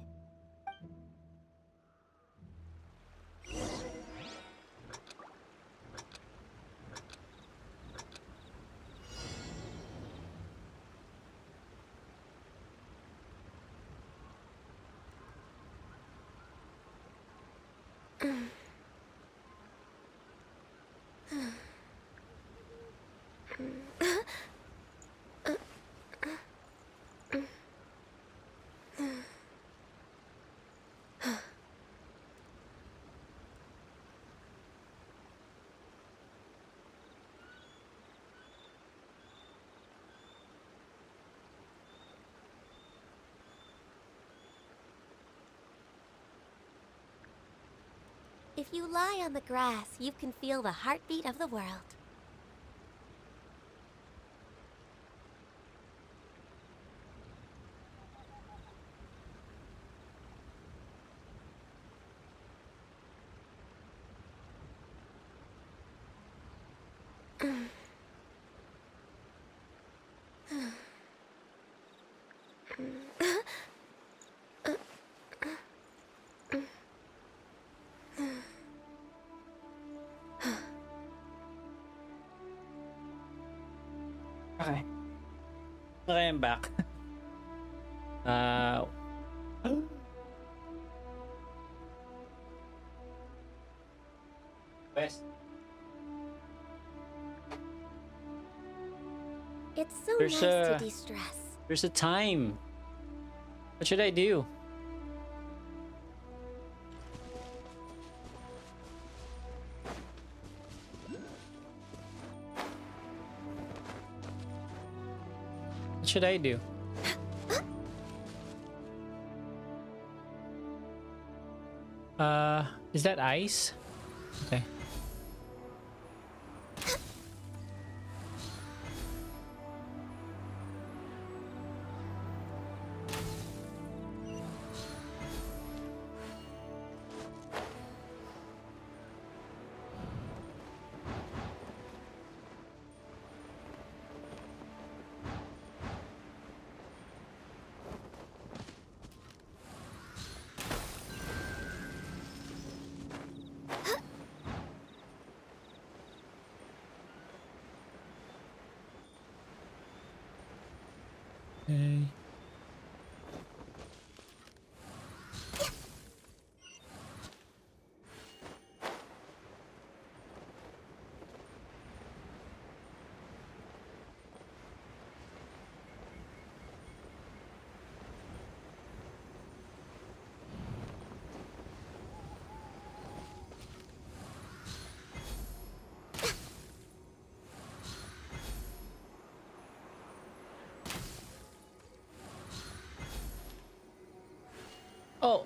If you lie on the grass, you can feel the heartbeat of the world. Okay. Okay, I'm back. Uh. West. It's so There's nice a- to de-stress. There's a time. What should I do? What should I do? Is that ice? Okay. Okay. Oh.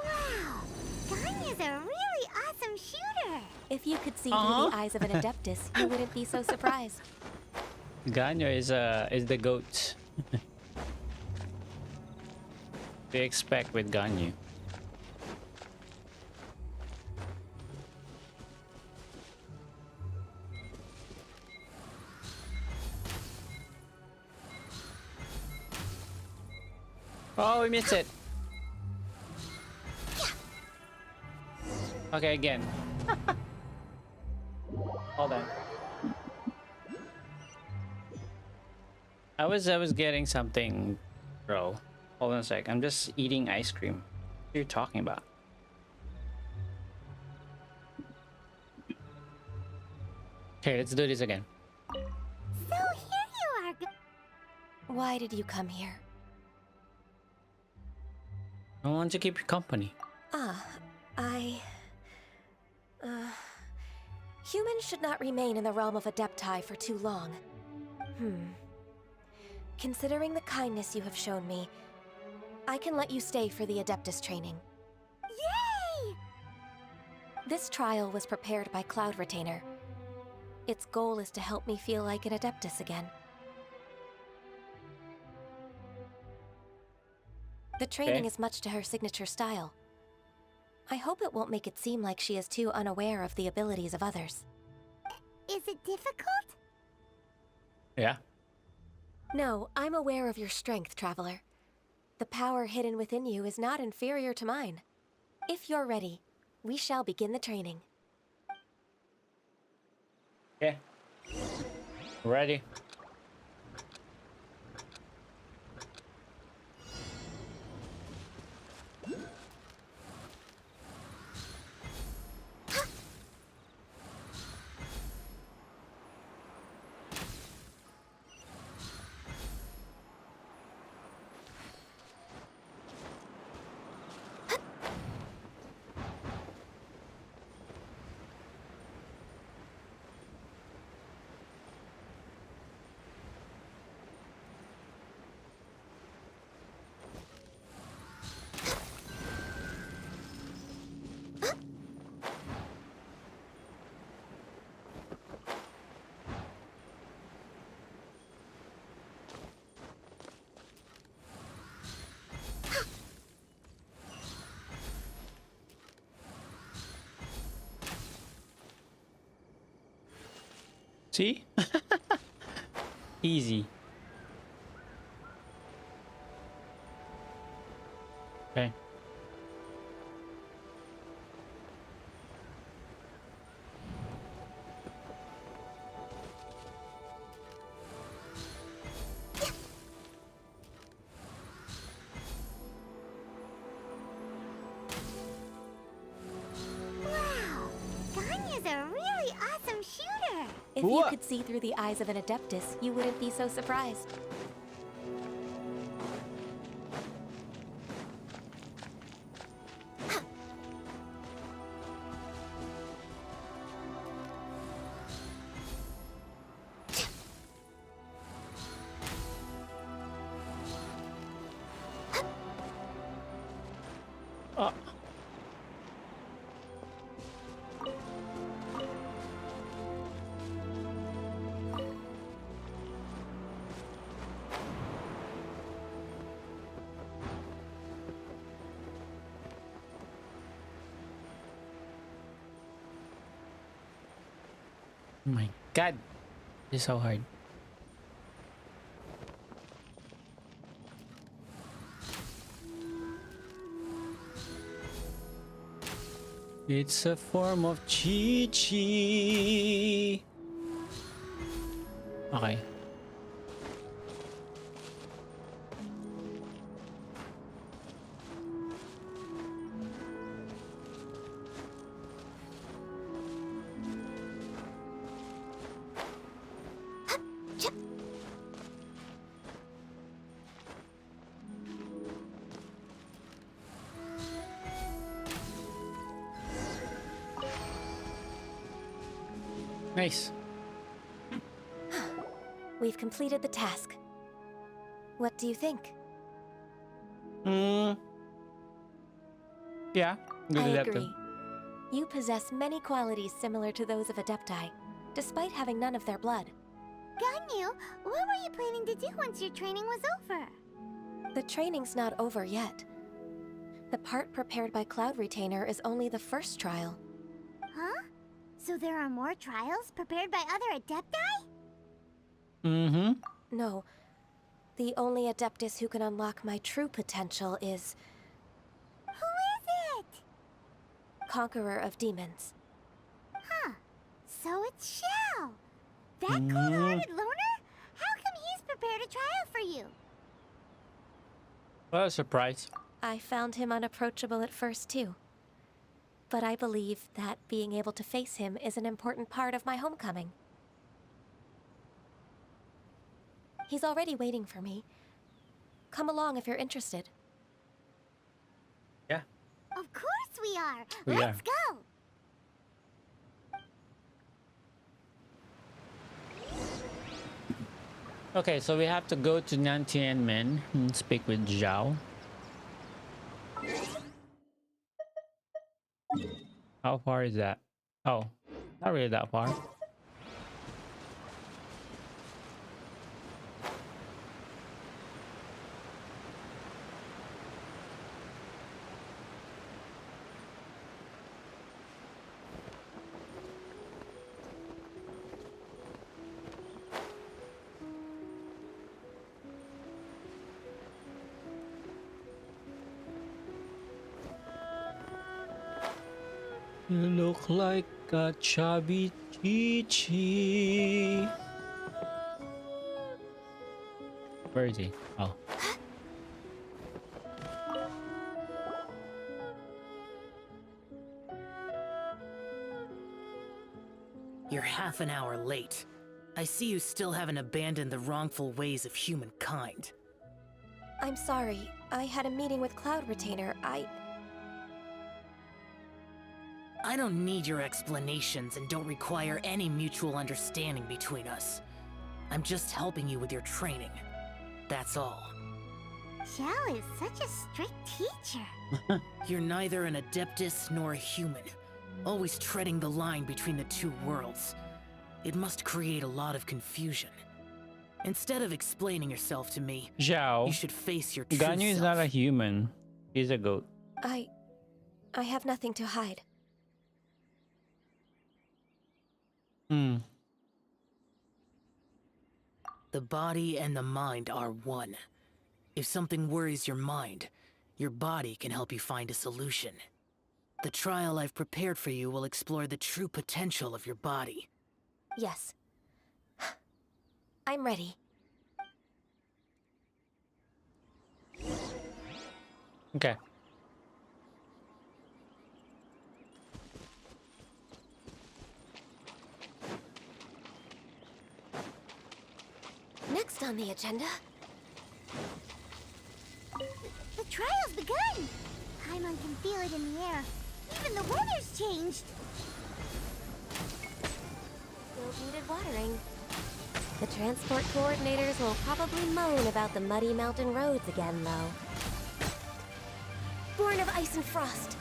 Wow! Ganya's a really awesome shooter! If you could see through the eyes of an Adeptus, you wouldn't be so surprised. Ganyo is the goat. They expect with Ganyu. Oh, we missed it. Okay, again. Hold on. I was getting something, bro. Hold on a sec. I'm just eating ice cream. What are you talking about? Okay, let's do this again. So here you are. Why did you come here? I want to keep you company. Humans should not remain in the realm of Adepti for too long. Considering the kindness you have shown me, I can let you stay for the Adeptus training. Yay! This trial was prepared by Cloud Retainer. Its goal is to help me feel like an Adeptus again. The training is much to her signature style. I hope it won't make it seem like she is too unaware of the abilities of others. Is it difficult? Yeah. No, I'm aware of your strength, Traveler. The power hidden within you is not inferior to mine. If you're ready, we shall begin the training. Yeah. Ready. See? Easy. Okay. Wow! Ganya's a really awesome shooter! If you What? could see through the eyes of an Adeptus, you wouldn't be so surprised. Oh. Oh my god, this is so hard. It's a form of chi-chi. Okay. Nice. We've completed the task. What do you think? Yeah. Good I adaptive. agree. You possess many qualities similar to those of Adepti, despite having none of their blood. Ganyu, what were you planning to do once your training was over? The training's not over yet. The part prepared by Cloud Retainer is only the first trial. Huh? So there are more trials prepared by other Adepti? Mm-hmm. No. The only Adeptus who can unlock my true potential is Who is it? Conqueror of Demons. Huh. So it's Xiao. That cold-hearted loner? How come he's prepared a trial for you? What a surprise. I found him unapproachable at first, too. But I believe that being able to face him is an important part of my homecoming. He's already waiting for me. Come along if you're interested. Yeah. Of course we are. We Let's are. go. Okay, so we have to go to Nantianmen and speak with Zhao. How far is that? Oh, not really that far. You look like a chubby Chi-Chi. Where is he? Oh. You're half an hour late. I see you still haven't abandoned the wrongful ways of humankind. I'm sorry. I had a meeting with Cloud Retainer. I don't need your explanations and don't require any mutual understanding between us. I'm just helping you with your training. That's all. Xiao is such a strict teacher. You're neither an Adeptus nor a human, always treading the line between the two worlds. It must create a lot of confusion. Instead of explaining yourself to me, Zhao. you should face your true Ganyu is not a self. human. He's a goat. I have nothing to hide. The body and the mind are one. If something worries your mind, your body can help you find a solution. The trial I've prepared for you will explore the true potential of your body. Yes. I'm ready. Okay. Next on the agenda... The trial's begun! Paimon can feel it in the air. Even the weather's changed. Still needed watering. The transport coordinators will probably moan about the muddy mountain roads again, though. Born of ice and frost.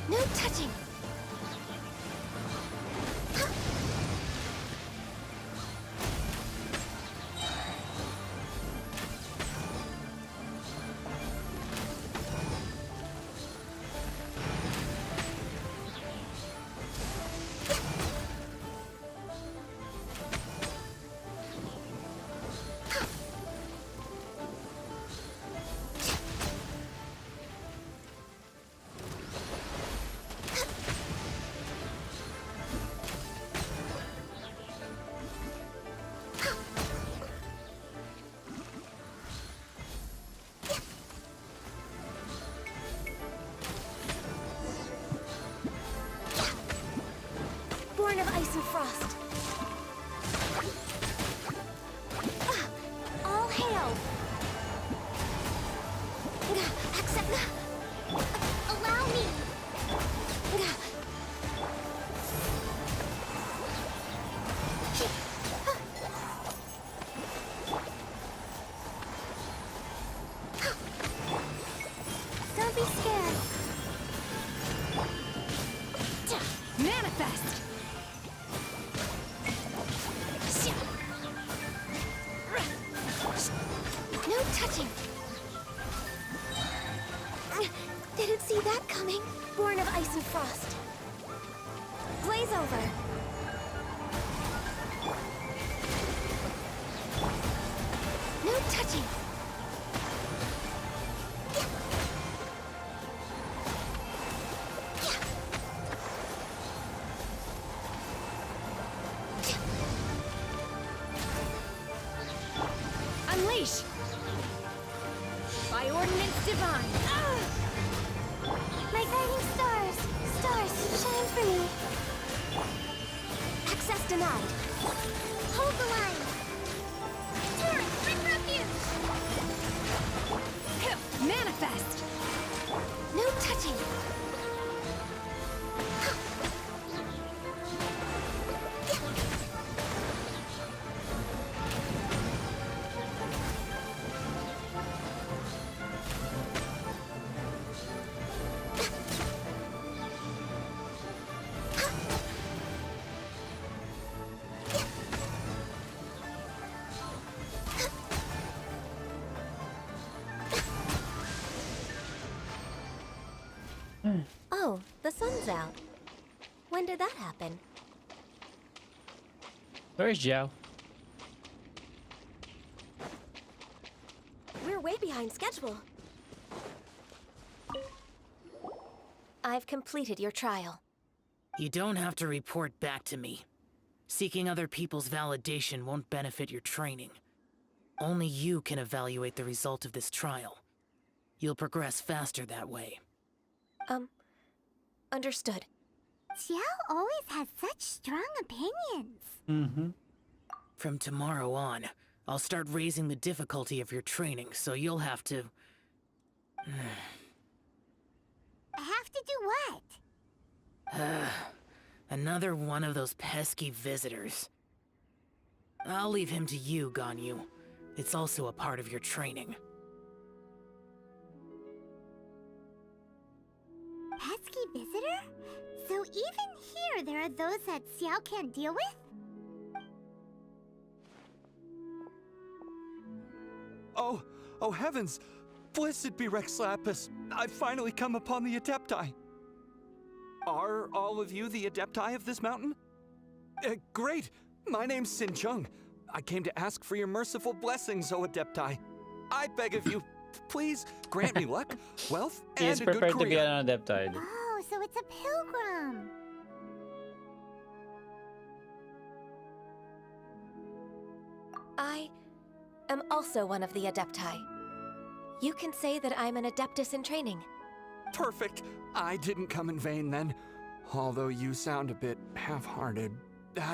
No touching! Born of ice and frost. All hail! Accept... Allow me! Don't be scared. Manifest! No touching! Didn't see that coming. Born of ice and frost. Blaze over. No touching! Unleash! By ordinance divine! My guiding stars! Stars, shine for me! Access denied. Hold the line! Torrent, bring refuge! Manifest! No touching! Oh, the sun's out. When did that happen? Where's Joe? We're way behind schedule. I've completed your trial. You don't have to report back to me. Seeking other people's validation won't benefit your training. Only you can evaluate the result of this trial. You'll progress faster that way. Understood. Xiao always has such strong opinions. Mm-hmm. From tomorrow on, I'll start raising the difficulty of your training, so you'll have to... Have to do what? Another one of those pesky visitors. I'll leave him to you, Ganyu. It's also a part of your training. Pesky visitor? So even here there are those that Xiao can't deal with? Oh heavens! Blessed be Rex Lapis! I've finally come upon the Adepti! Are all of you the Adepti of this mountain? Great! My name's Sin Chung. I came to ask for your merciful blessings, O Adepti. I beg of you, please grant me luck, wealth, He is and a good prepared to be career. an Adeptide. Oh, so it's a pilgrim. I am also one of the Adepti. You can say that I'm an Adeptus in training. Perfect. I didn't come in vain then. Although you sound a bit half-hearted.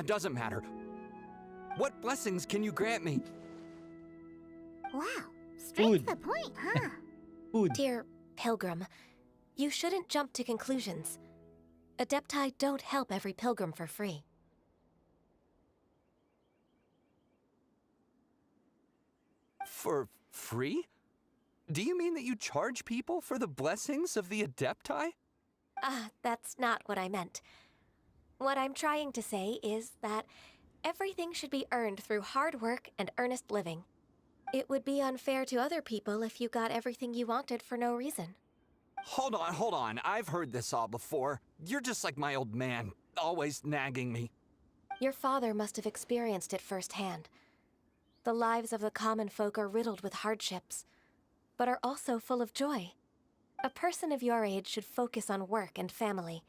Doesn't matter. What blessings can you grant me? Wow, straight Food. to the point, huh? Food. Dear Pilgrim, you shouldn't jump to conclusions. Adepti don't help every pilgrim for free. For free? Do you mean that you charge people for the blessings of the Adepti? That's not what I meant. What I'm trying to say is that everything should be earned through hard work and earnest living. It would be unfair to other people if you got everything you wanted for no reason. Hold on. I've heard this all before. You're just like my old man, always nagging me. Your father must have experienced it firsthand. The lives of the common folk are riddled with hardships, but are also full of joy. A person of your age should focus on work and family,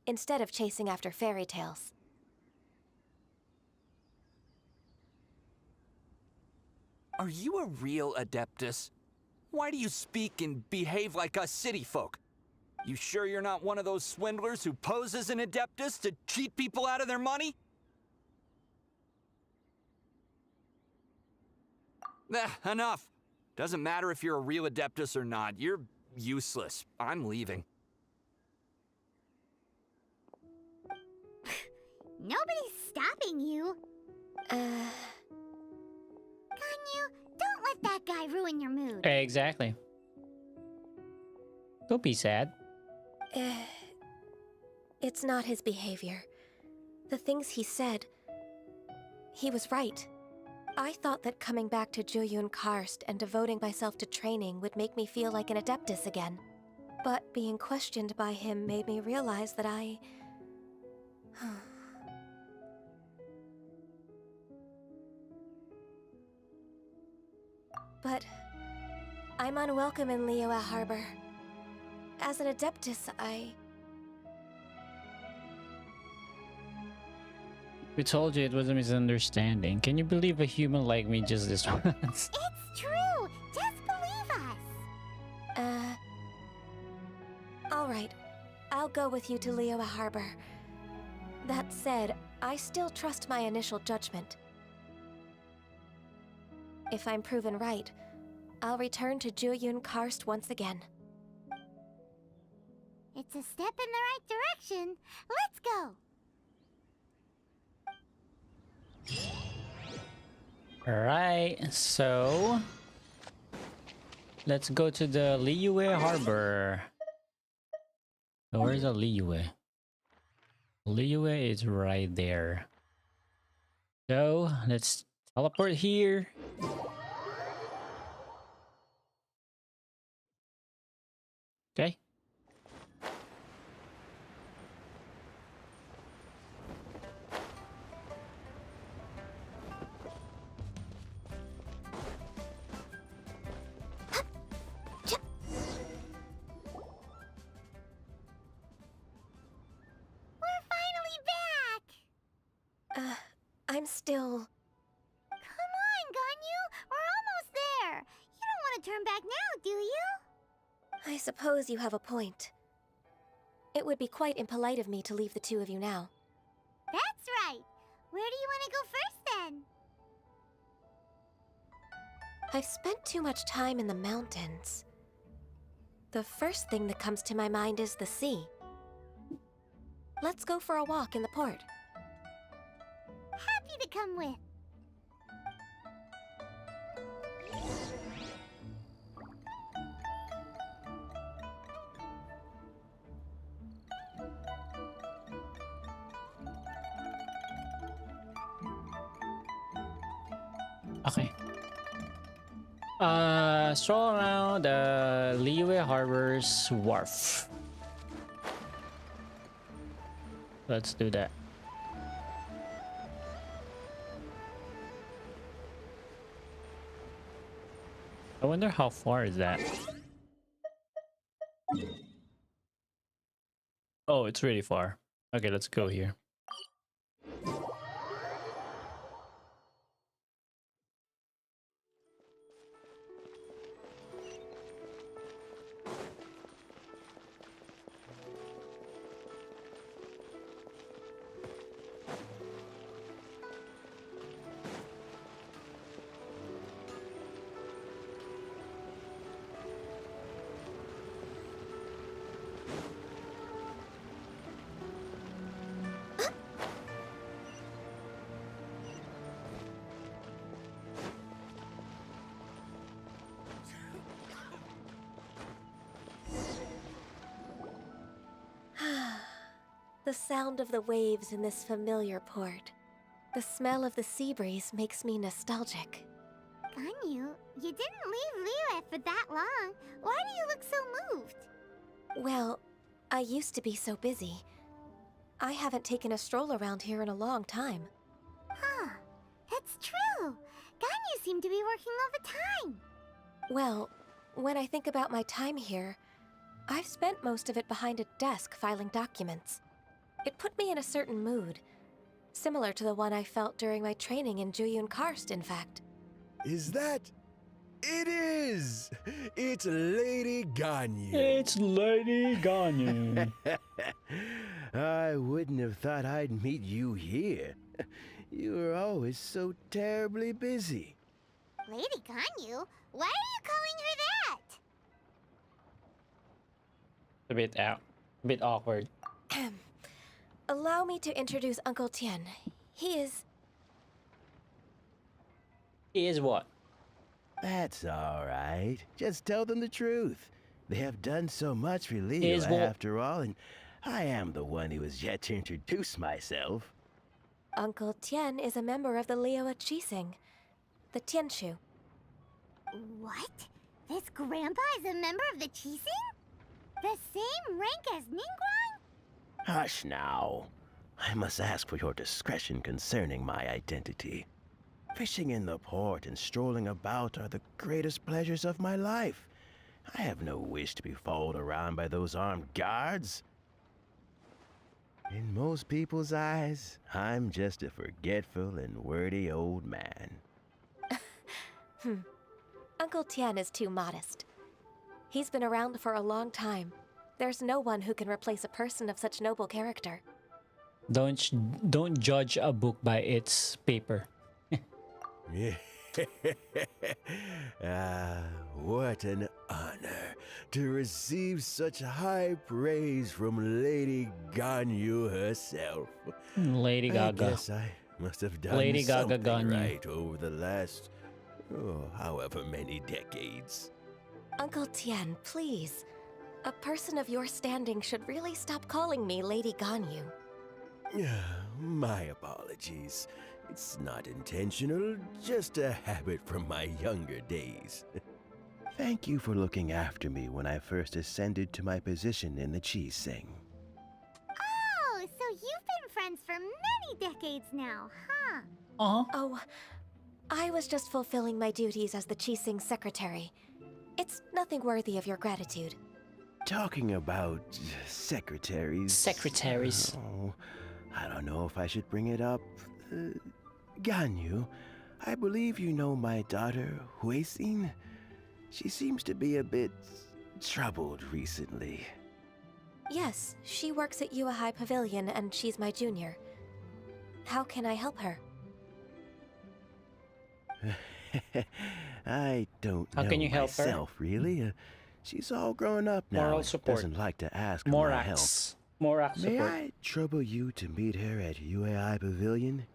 instead of chasing after fairy tales. Are you a real Adeptus? Why do you speak and behave like us city folk? You sure you're not one of those swindlers who pose as an Adeptus to cheat people out of their money? Enough. Doesn't matter if you're a real Adeptus or not. You're useless. I'm leaving. Nobody's stopping you. Ganyu, don't let that guy ruin your mood. Exactly. Don't be sad. It's not his behavior. The things he said, he was right. I thought that coming back to Jueyun Karst and devoting myself to training would make me feel like an Adeptus again. But being questioned by him made me realize that I... But I'm unwelcome in Liyue Harbor. As an Adeptus, We told you it was a misunderstanding. Can you believe a human like me just this once? It's true. Just believe us. Alright. I'll go with you to Liyue Harbor. That said, I still trust my initial judgment. If I'm proven right, I'll return to Jueyun Karst once again. It's a step in the right direction. Let's go. Alright, so... let's go to the Liyue Harbor. So where's the Liyue? Liyue is right there. So, let's teleport here. Okay. We're finally back. I'm still... Come on, Ganyu. We're almost there. You don't want to turn back now, do you? I suppose you have a point. It would be quite impolite of me to leave the two of you now. That's right. Where do you want to go first, then? I've spent too much time in the mountains. The first thing that comes to my mind is the sea. Let's go for a walk in the port. Happy to come with. Okay. Stroll around the Liyue Harbor's wharf. Let's do that. I wonder how far is that? Oh, it's really far. Okay, let's go here. The sound of the waves in this familiar port. The smell of the sea breeze makes me nostalgic. Ganyu, you didn't leave Liyue for that long. Why do you look so moved? Well, I used to be so busy. I haven't taken a stroll around here in a long time. Huh, that's true. Ganyu seemed to be working all the time. Well, when I think about my time here, I've spent most of it behind a desk filing documents. It put me in a certain mood, similar to the one I felt during my training in Juyun Karst, in fact. Is that? It is! It's Lady Ganyu. It's Lady Ganyu. I wouldn't have thought I'd meet you here. You were always so terribly busy. Lady Ganyu? Why are you calling her that? A bit awkward. Allow me to introduce Uncle Tian. He is... He is what? That's all right. Just tell them the truth. They have done so much for Leo Is what? after all, and I am the one who has yet to introduce myself. Uncle Tian is a member of the Liyue Qixing, the Tianshu. What? This grandpa is a member of the Qixing? The same rank as Ningguang? Hush now. I must ask for your discretion concerning my identity. Fishing in the port and strolling about are the greatest pleasures of my life. I have no wish to be followed around by those armed guards. In most people's eyes, I'm just a forgetful and wordy old man. Uncle Tian is too modest. He's been around for a long time. There's no one who can replace a person of such noble character. Don't judge a book by its paper. What an honor to receive such high praise from Lady Ganyu herself. Lady Gaga. I guess I must have done Lady Gaga something Ganyu. right over the last, however many decades. Uncle Tian, please. A person of your standing should really stop calling me Lady Ganyu. My apologies. It's not intentional, just a habit from my younger days. Thank you for looking after me when I first ascended to my position in the Qixing. Oh, so you've been friends for many decades now, huh? Oh, I was just fulfilling my duties as the Qixing secretary. It's nothing worthy of your gratitude. Talking about secretaries... Oh, I don't know if I should bring it up. Ganyu, I believe you know my daughter, Huixin. She seems to be a bit troubled recently. Yes, she works at Yua High Pavilion and she's my junior. How can I help her? I don't know How can you help her? myself, really. She's all grown up now Moral and support. doesn't like to ask for More my help. acts. More acts May support. I trouble you to meet her at UAI Pavilion?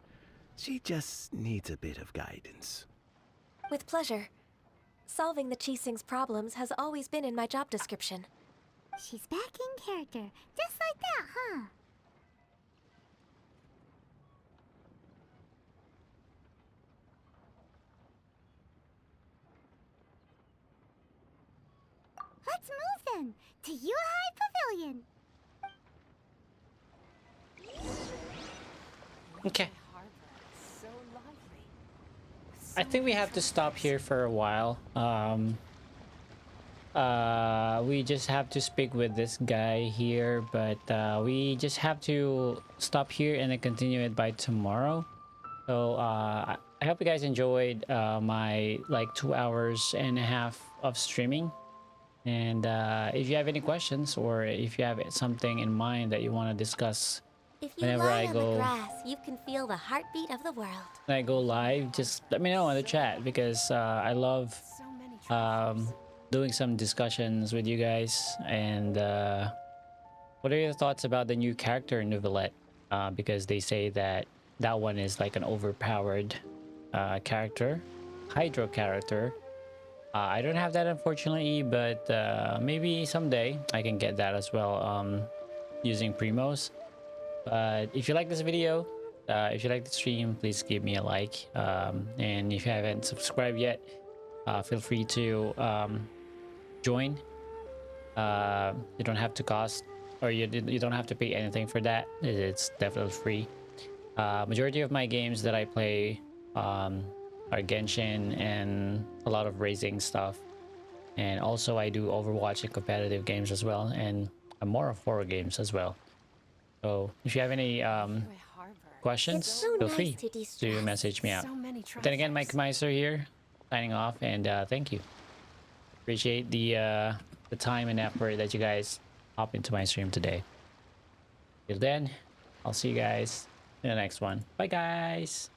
She just needs a bit of guidance. With pleasure. Solving the Qixing's problems has always been in my job description. She's back in character, just like that, huh? Let's move then to Yuhai Pavilion. Okay. So lively. I think we have to stop here for a while. We just have to speak with this guy here, but we just have to stop here and then continue it by tomorrow. So I hope you guys enjoyed my like 2.5 hours of streaming. And if you have any questions or if you have something in mind that you want to discuss If you whenever lie I on go, the grass, you can feel the heartbeat of the world. when I go live, just let me know in the chat because I love doing some discussions with you guys. And what are your thoughts about the new character in Nouvellette? Because they say that one is like an overpowered character, Hydro character. I don't have that unfortunately, but maybe someday I can get that as well using Primos. But if you like this video, if you like the stream, please give me a like. And if you haven't subscribed yet, feel free to join. You don't have to cost, or you don't have to pay anything for that. It's definitely free. Majority of my games that I play are Genshin and a lot of racing stuff, and also I do Overwatch and competitive games as well, and more of horror games as well. So if you have any questions, feel free to message me out. But then again, Mike Meiser here, signing off, and thank you. Appreciate the time and effort that you guys hop into my stream today. Till then, I'll see you guys in the next one. Bye guys.